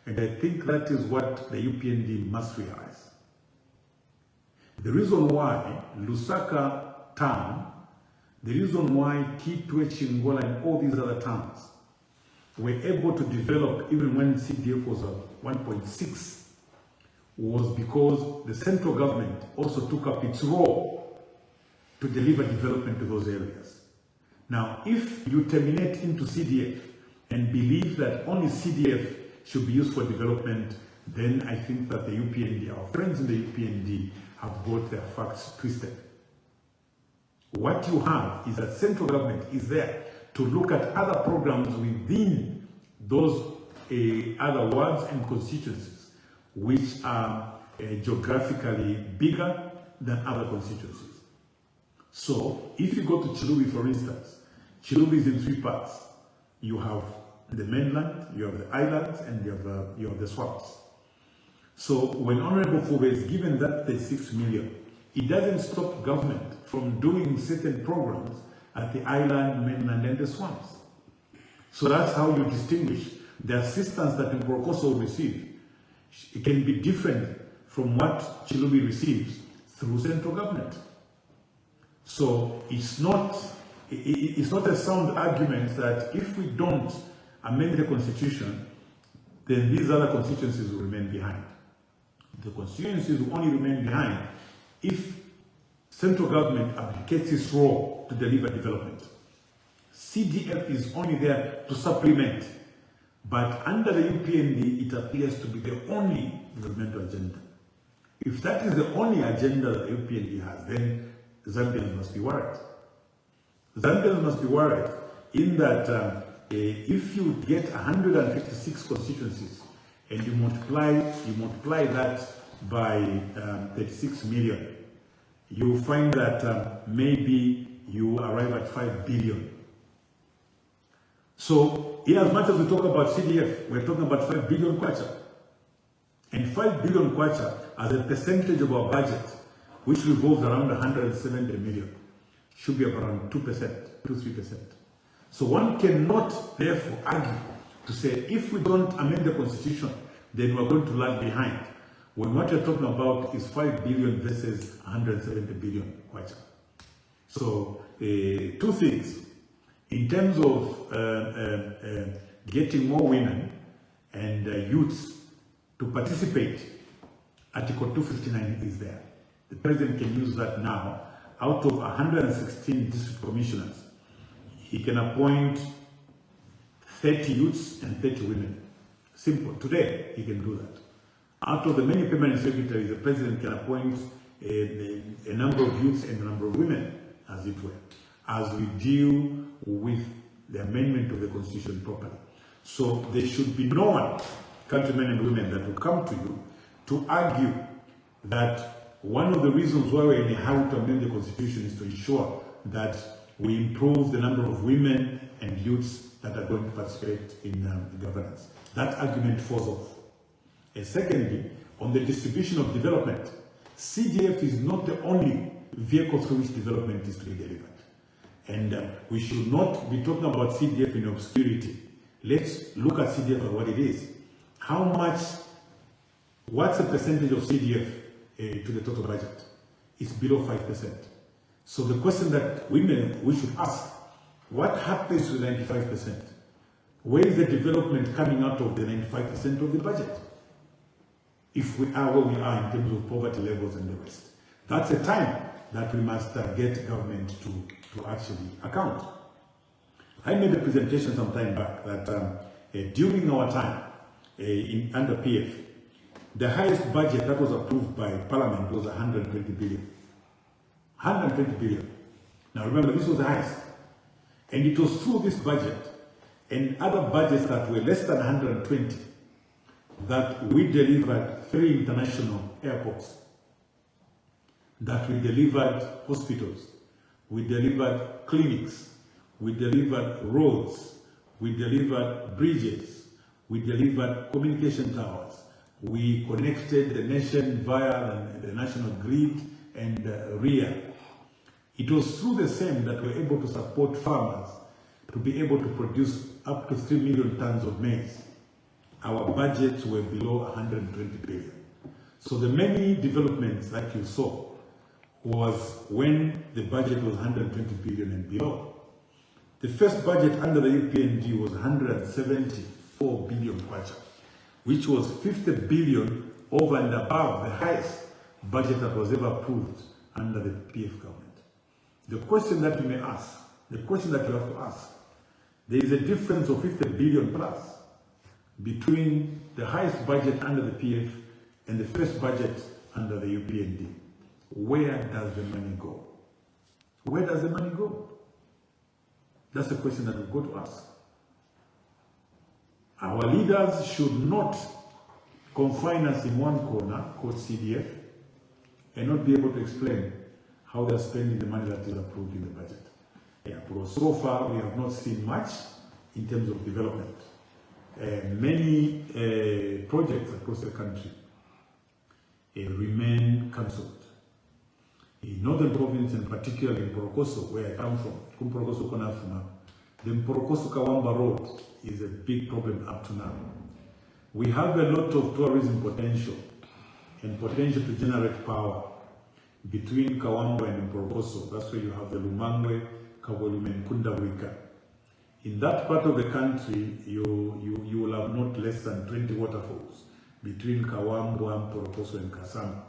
And I think that is what the UPND must realize. The reason why Lusaka town, the reason why Kitwe, Chingola, and all these other towns were able to develop even when CDF was at 1.6 was because the central government also took up its role to deliver development to those areas. Now, if you terminate into CDF and believe that only CDF should be used for development, then I think that the UPND, our friends in the UPND, have got their facts twisted. What you have is that central government is there to look at other programs within those other wards and constituencies, which are geographically bigger than other constituencies. So, if you go to Chilubi, for instance, Chilubi is in 3 parts. You have the mainland, you have the islands, and you have the swamps. So, when Honorable Fube is given that 36 million, it doesn't stop government from doing certain programs at the island, mainland, and the swamps. So that's how you distinguish the assistance that Mprokoso will receive, it can be different from what Chilubi receives through central government. So it's not a sound argument that if we don't amend the constitution, then these other constituencies will remain behind. The constituencies will only remain behind if central government abdicates its role to deliver development. CDF is only there to supplement, but under the UPND, it appears to be the only developmental agenda. If that is the only agenda that the UPND has, then Zambians must be worried. Zambians must be worried in that if you get 156 constituencies and you multiply that by 36 million, you find that maybe you arrive at 5 billion. So, in as much as we talk about CDF, we're talking about 5 billion kwacha. And 5 billion kwacha as a percentage of our budget, which revolves around 170 million, should be around 2%-3%. So one cannot therefore argue to say if we don't amend the constitution, then we're going to lag behind, when what you're talking about is 5 billion versus 170 billion kwacha. So two things. In terms of getting more women and youths to participate, Article 259 is there. The president can use that now. Out of 116 district commissioners, he can appoint 30 youths and 30 women. Simple. Today, he can do that. Out of the many permanent secretaries, the president can appoint a number of youths and a number of women, as it were, as we deal with the amendment of the constitution properly. So there should be no one, countrymen and women, that will come to you to argue that one of the reasons why we're in a hurry to amend the constitution is to ensure that we improve the number of women and youths that are going to participate in governance. That argument falls off. And secondly, on the distribution of development, CDF is not the only vehicle through which development is to be delivered. And we should not be talking about CDF in obscurity. Let's look at CDF for what it is. What's the percentage of CDF to the total budget? It's below 5%. So the question that we should ask, what happens to 95%? Where is the development coming out of the 95% of the budget? If we are where we are in terms of poverty levels and the rest. That's a time that we must get government to actually account. I made a presentation some time back that during our time under PF, the highest budget that was approved by Parliament was 120 billion. 120 billion. Now remember, this was the highest. And it was through this budget and other budgets that were less than 120 that we delivered 3 international airports, that we delivered hospitals, we delivered clinics, we delivered roads, we delivered bridges, we delivered communication towers, we connected the nation via the national grid and RIA. It was through the same that we were able to support farmers to be able to produce up to 3 million tons of maize. Our budgets were below 120 billion. So the many developments that you saw was when the budget was 120 billion and below. The first budget under the UPND was 174 billion kwacha, which was 50 billion over and above the highest budget that was ever approved under the PF government. The question that you may ask, the question that you have to ask, there is a difference of 50 billion plus between the highest budget under the PF and the first budget under the UPND. Where does the money go? Where does the money go? That's the question that we've got to ask. Our leaders should not confine us in one corner called CDF and not be able to explain how they're spending the money that is approved in the budget. Yeah, because so far we have not seen much in terms of development. Many projects across the country remain cancelled. In northern province, and particularly in Mpundu, where I come from, the Mporokoso-Kawamba Road is a big problem up to now. We have a lot of tourism potential and potential to generate power between Kawamba and Mporokoso. That's where you have the Lumangwe, Kawolume, and Mpundu. In that part of the country, you will have not less than 20 waterfalls between Kawamba, Mporokoso, and Kasama.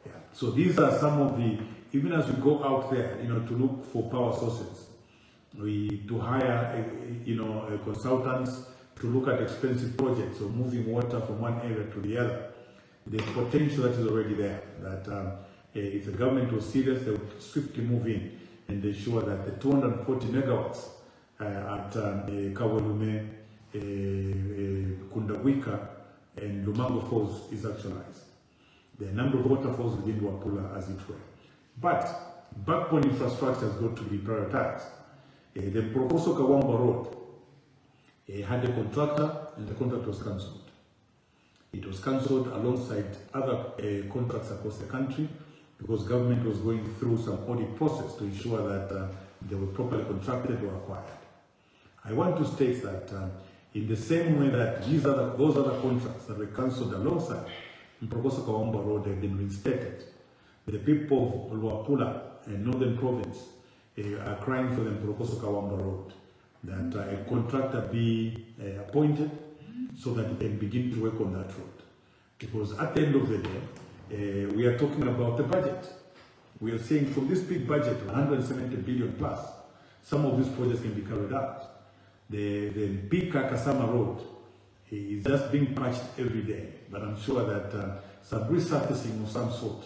Yeah. So these are some of the, even as we go out there, to look for power sources, to hire, consultants to look at expensive projects of moving water from one area to the other. There's potential that is already there, that if the government was serious, they would swiftly move in and ensure that the 240 megawatts at Kawolume, Kundawika, and Lumango Falls is actualized. There are a number of waterfalls within Wapula, as it were. But backbone infrastructure has got to be prioritized. The Mporokoso-Kawamba Road had a contractor, and the contract was cancelled. It was cancelled alongside other contracts across the country because government was going through some audit process to ensure that they were properly contracted or acquired. I want to state that in the same way that those other contracts that were cancelled alongside Mporokoso-Kawamba Road have been reinstated, the people of Luapula and Northern Province are crying for the Mporokoso-Kawamba Road, that a contractor be appointed so that it can begin to work on that road. Because at the end of the day, we are talking about the budget. We are saying from this big budget, 170 billion plus, some of these projects can be carried out. The Pika Kasama Road is just being patched every day, but I'm sure that some resurfacing of some sort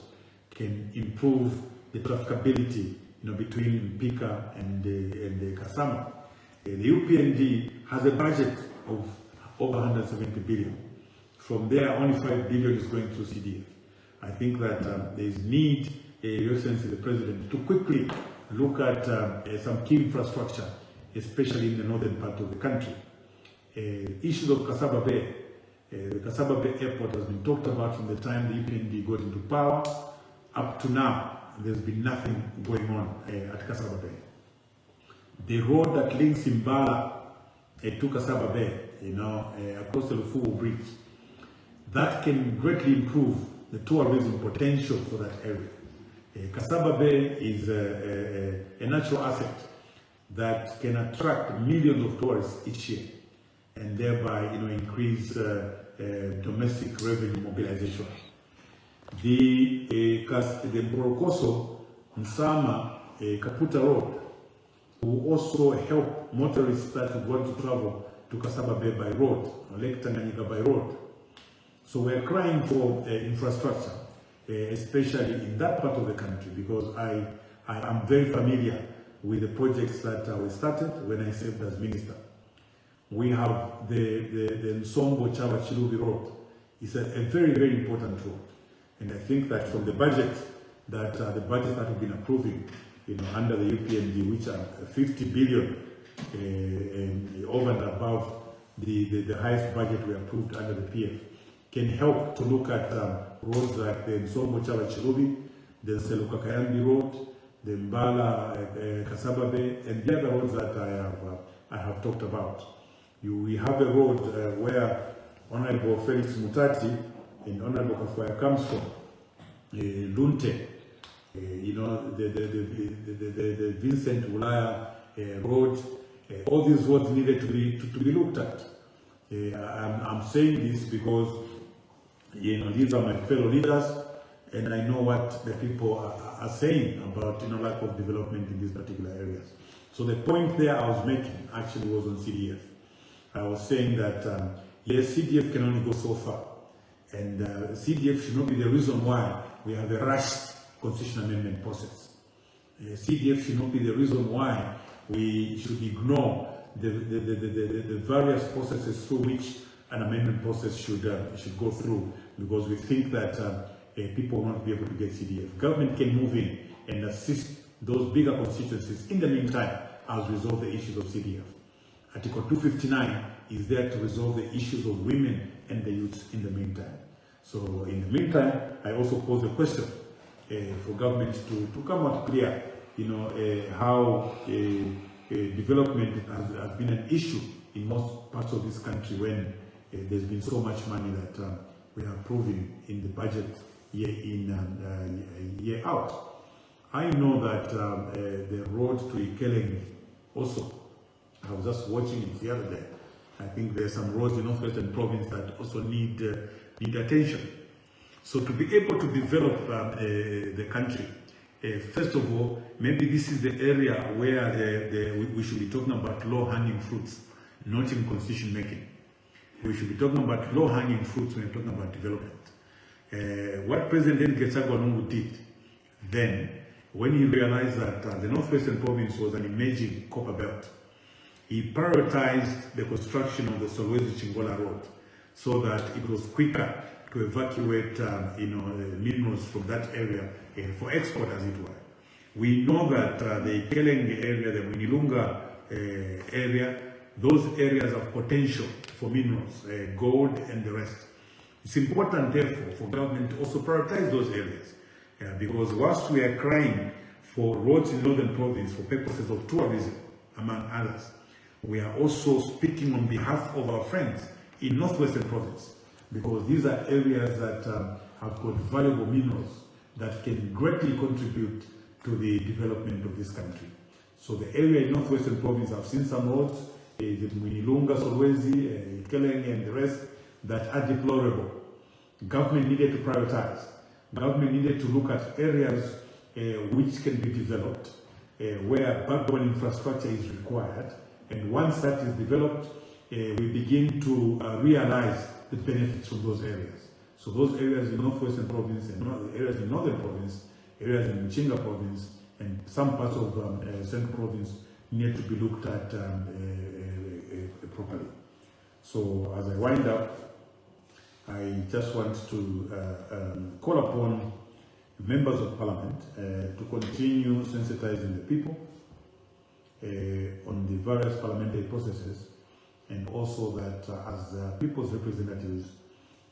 can improve the trafficability between Pika and the Kasama. The UPND has a budget of over 170 billion. From there, only 5 billion is going through CDF. I think that there is need, Your Excellency the President, to quickly look at some key infrastructure, especially in the northern part of the country. Issues of Kasaba Bay. The Kasaba Bay Airport has been talked about from the time the UPND got into power. Up to now, there's been nothing going on at Kasaba Bay. The road that links Imbala to Kasaba Bay, across the Lufubu Bridge, that can greatly improve the tourism potential for that area. Kasaba Bay is a natural asset that can attract millions of tourists each year, and thereby increase domestic revenue mobilization. The Mporokoso Nsama Kaputa Road will also help motorists that would want to travel to Kasaba Bay by road, or Lake Tanganyika by road. So we are crying for infrastructure, especially in that part of the country, because I am very familiar with the projects that we started when I served as minister. We have the Nsombo Chava Chilubi Road. It's a very, very important road. And I think that from the budget that we've been approving, under the UPND, which are 50 billion over and above the highest budget we approved under the PF, can help to look at roads like the Nsombo Chava Chilubi, the Selukakayambi Road, the Mbala Kasaba Bay, and the other roads that I have talked about. We have a road where Honorable Felix Mutati and Honorable Kafuaya comes from, Lunte, the Vincent Ulaya Road. All these roads needed to be looked at. I'm saying this because these are my fellow leaders, and I know what the people are saying about lack of development in these particular areas. So the point there I was making actually was on CDF. I was saying that yes, CDF can only go so far, and CDF should not be the reason why we have a rushed constitution amendment process. CDF should not be the reason why we should ignore the various processes through which an amendment process should go through, because we think that people will not be able to get CDF. Government can move in and assist those bigger constituencies in the meantime as resolve the issues of CDF. Article 259 is there to resolve the issues of women and the youth in the meantime. So in the meantime, I also pose a question for government to come out clear, how development has been an issue in most parts of this country when there's been so much money that we are approving in the budget year in and year out. I know that the road to Ikeleng also, I was just watching it the other day. I think there are some roads in Northwestern Province that also need attention. So to be able to develop the country, first of all, maybe this is the area where we should be talking about low-hanging fruits, not in constitution making. We should be talking about low-hanging fruits when we're talking about development. What President Getsagwanungu did then, when he realized that the Northwestern Province was an emerging copper belt, he prioritized the construction of the Solwezi-Chingola Road so that it was quicker to evacuate minerals from that area for export, as it were. We know that the Ikeleng area, the Mwinilunga area, those areas of potential for minerals, gold and the rest. It's important, therefore, for government to also prioritize those areas because whilst we are crying for roads in Northern Province for purposes of tourism, among others, we are also speaking on behalf of our friends in Northwestern Province, because these are areas that have got valuable minerals that can greatly contribute to the development of this country. So the area in Northwestern Province, I've seen some roads, the Mwinilunga, Solwezi, Ikeleng and the rest, that are deplorable. Government needed to prioritize. Government needed to look at areas which can be developed, where backbone infrastructure is required, and once that is developed, we begin to realize the benefits from those areas. So those areas in Northwestern Province and areas in Northern Province, areas in Mchinga Province, and some parts of Central Province need to be looked at properly. So as I wind up, I just want to call upon members of Parliament to continue sensitizing the people on the various parliamentary processes, and also that as people's representatives,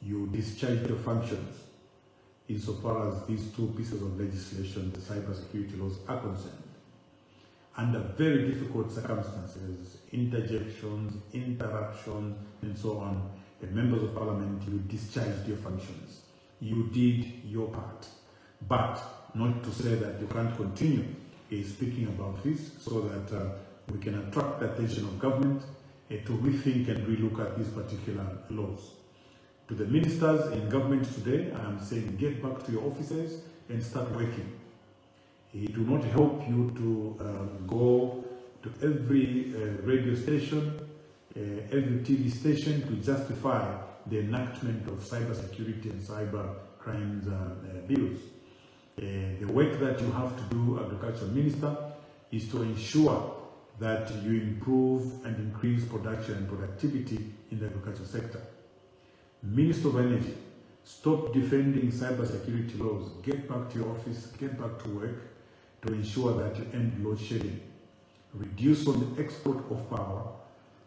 you discharge your functions insofar as these two pieces of legislation, the cybersecurity laws, are concerned. Under very difficult circumstances, interjections, interruptions, and so on, members of Parliament, you discharged your functions. You did your part. But not to say that you can't continue speaking about this, so that we can attract the attention of government to rethink and relook at these particular laws. To the ministers in government today, I am saying get back to your offices and start working. It will not help you to go to every radio station, every TV station to justify the enactment of cybersecurity and cyber crimes bills. The work that you have to do, Agriculture Minister, is to ensure that you improve and increase production and productivity in the agriculture sector. Minister of Energy, stop defending cybersecurity laws. Get back to your office, get back to work to ensure that you end load shedding. Reduce on the export of power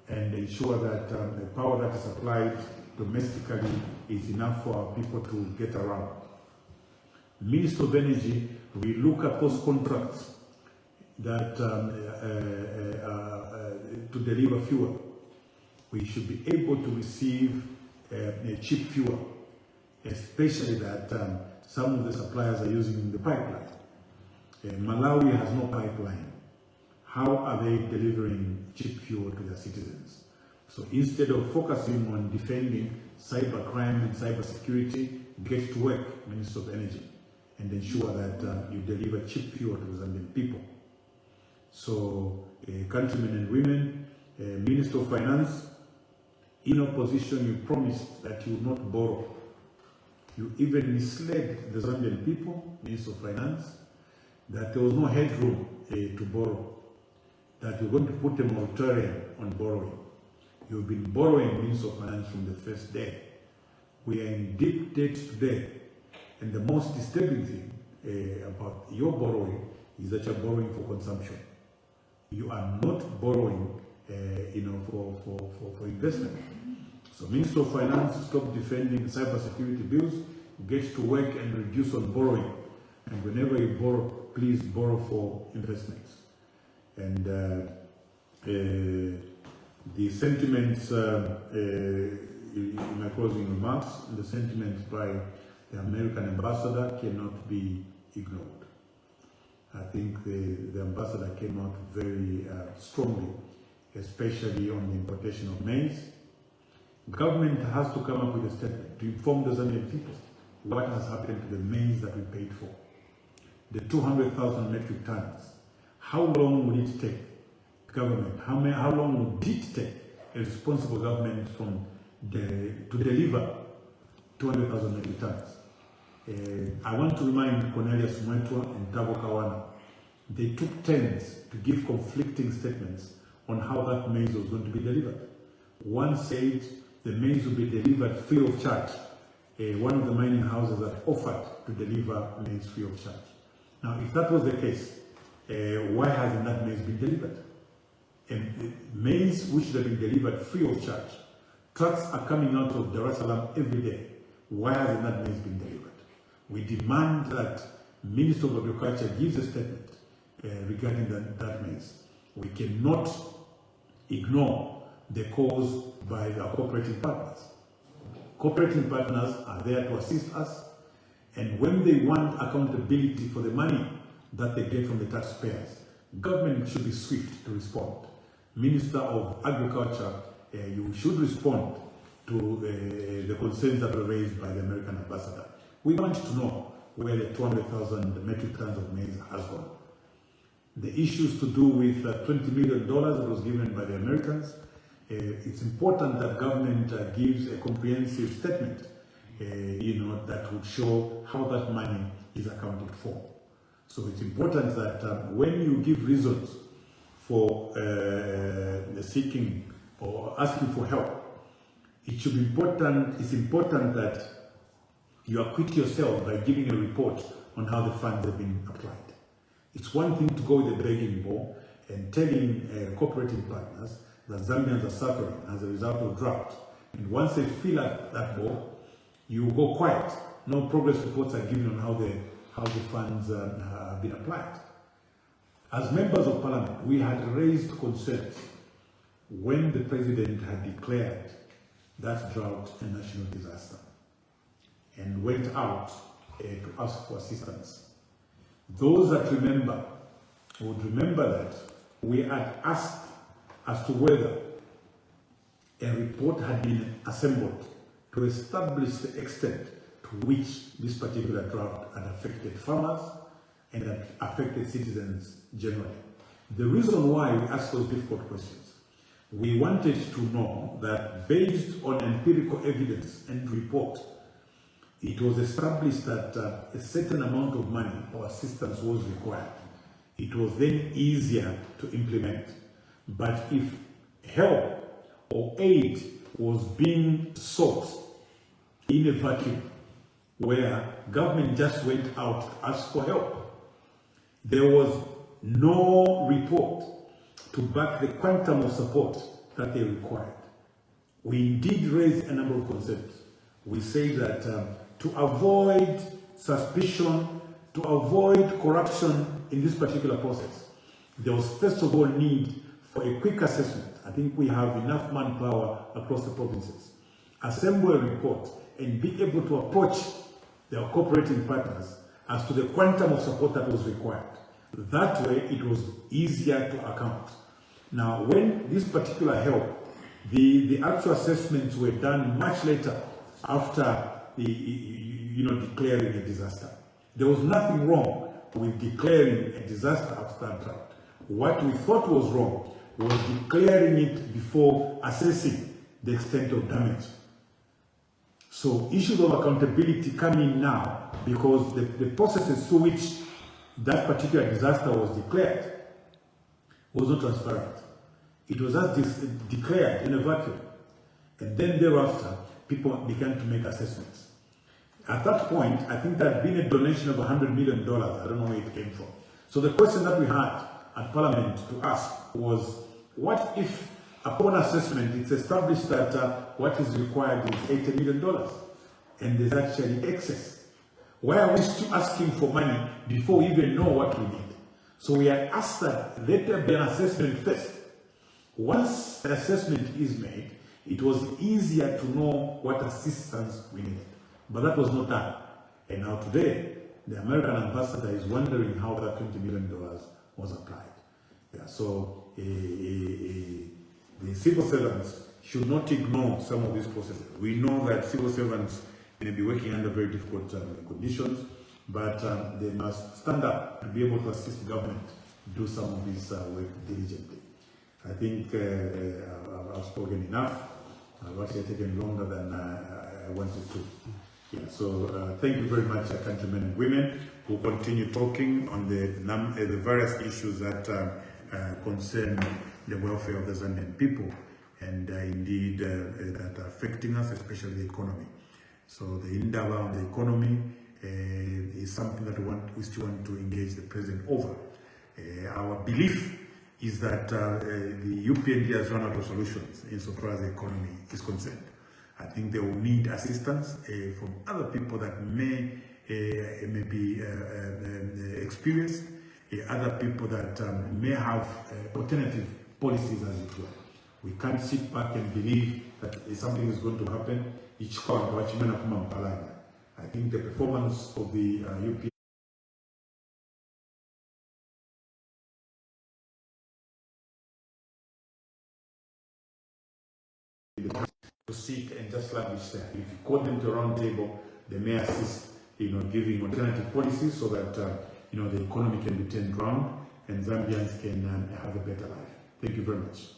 and ensure that the power that is supplied domestically is enough for our people to get around. Minister of Energy, we look at those contracts that to deliver fuel. We should be able to receive cheap fuel, especially that some of the suppliers are using the pipeline. Malawi has no pipeline. How are they delivering cheap fuel to their citizens? So instead of focusing on defending cybercrime and cybersecurity, get to work, Minister of Energy, and ensure that you deliver cheap fuel to the Zambian people. So, countrymen and women, Minister of Finance, in opposition, you promised that you would not borrow. You even misled the Zambian people, Minister of Finance, that there was no headroom to borrow, that you're going to put a moratorium on borrowing. You've been borrowing, Minister of Finance, from the first day. We are in deep debt today, and the most disturbing thing about your borrowing is that you're borrowing for consumption. You are not borrowing, for investment. So, Minister of Finance, stop defending cybersecurity bills, get to work and reduce on borrowing. And whenever you borrow, please borrow for investments. And The sentiments, in my closing remarks, the sentiments by the American ambassador cannot be ignored. I think the ambassador came out very strongly, especially on the importation of maize. Government has to come up with a statement to inform the Zambian people what has happened to the maize that we paid for. The 200,000 metric tons. How long will it take government? How long would it take a responsible government to deliver 200,000 metric tons? I want to remind Cornelius Mwetwa and Tabo Kawana, they took turns to give conflicting statements on how that maize was going to be delivered. One said the maize will be delivered free of charge. One of the mining houses that offered to deliver maize free of charge. Now, if that was the case, why hasn't that maize been delivered? And maize which have been delivered free of charge. Trucks are coming out of Dar es Salaam every day. Why hasn't that maize been delivered? We demand that Minister of Agriculture gives a statement regarding that maize. We cannot ignore the cause by our cooperating partners. Cooperating partners are there to assist us, and when they want accountability for the money that they get from the taxpayers, government should be swift to respond. Minister of Agriculture, you should respond to the concerns that were raised by the American ambassador. We want to know where the 200,000 metric tons of maize has gone. The issues to do with $20 million that was given by the Americans, it's important that government gives a comprehensive statement, that would show how that money is accounted for. So it's important that when you give reasons for seeking or asking for help, it's important that you acquit yourself by giving a report on how the funds have been applied. It's one thing to go with a begging bowl and telling cooperating partners that Zambians are suffering as a result of drought. And once they fill up that bowl, you go quiet. No progress reports are given on how the funds have been applied. As members of Parliament, we had raised concerns when the President had declared that drought a national disaster and went out to ask for assistance. Those that remember would remember that we had asked as to whether a report had been assembled to establish the extent to which this particular drought had affected farmers and had affected citizens generally. The reason why we asked those difficult questions, we wanted to know that based on empirical evidence and report, it was established that a certain amount of money or assistance was required. It was then easier to implement. But if help or aid was being sought in a vacuum where government just went out to ask for help, there was no report to back the quantum of support that they required. We indeed raised a number of concerns. We say that to avoid suspicion, to avoid corruption in this particular process, there was first of all need for a quick assessment. I think we have enough manpower across the provinces. Assemble a report and be able to approach their cooperating partners as to the quantum of support that was required. That way it was easier to account. Now, when this particular help, the actual assessments were done much later after declaring a disaster. There was nothing wrong with declaring a disaster after that drought. What we thought was wrong was declaring it before assessing the extent of damage. So issues of accountability come in now because the processes through which that particular disaster was declared was not transparent. It was just declared in a vacuum. And then thereafter, people began to make assessments. At that point, I think there had been a donation of $100 million. I don't know where it came from. So the question that we had at Parliament to ask was, what if upon assessment it's established that what is required is $80 million and there's actually excess? Why are we still asking for money before we even know what we need? So we had asked that let there be an assessment first. Once an assessment is made, it was easier to know what assistance we needed. But that was not done. And now today, the American ambassador is wondering how that $20 million was applied. Yeah, so the civil servants should not ignore some of these processes. We know that civil servants may be working under very difficult conditions, but they must stand up to be able to assist the government to do some of this work diligently. I think I've spoken enough. I've actually taken longer than I wanted to. Yeah, so thank you very much, countrymen and women who continue talking on the various issues that concern the welfare of the Zambian people, and indeed that are affecting us, especially the economy. So the indaba on the economy is something that we still want to engage the president over. Our belief is that the UPND has run out of solutions insofar as the economy is concerned. I think they will need assistance from other people that may be experienced, other people that may have alternative policies, as it were. We can't sit back and believe that something is going to happen. I think the performance of the UPND to sit and just languish there. If you call them to a round table, they may assist, giving alternative policies so that the economy can be turned around and Zambians can have a better life. Thank you very much.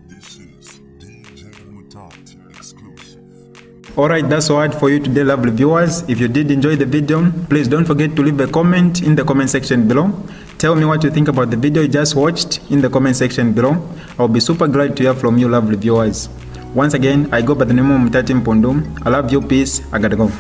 This is DJ Mutati exclusive.
Alright, that's all for you today, lovely viewers. If you did enjoy the video, please don't forget to leave a comment in the comment section below. Tell me what you think about the video you just watched in the comment section below. I'll be super glad to hear from you, lovely viewers. Once again, I go by the name of Mutati Mpundu. I love you, peace, I gotta go.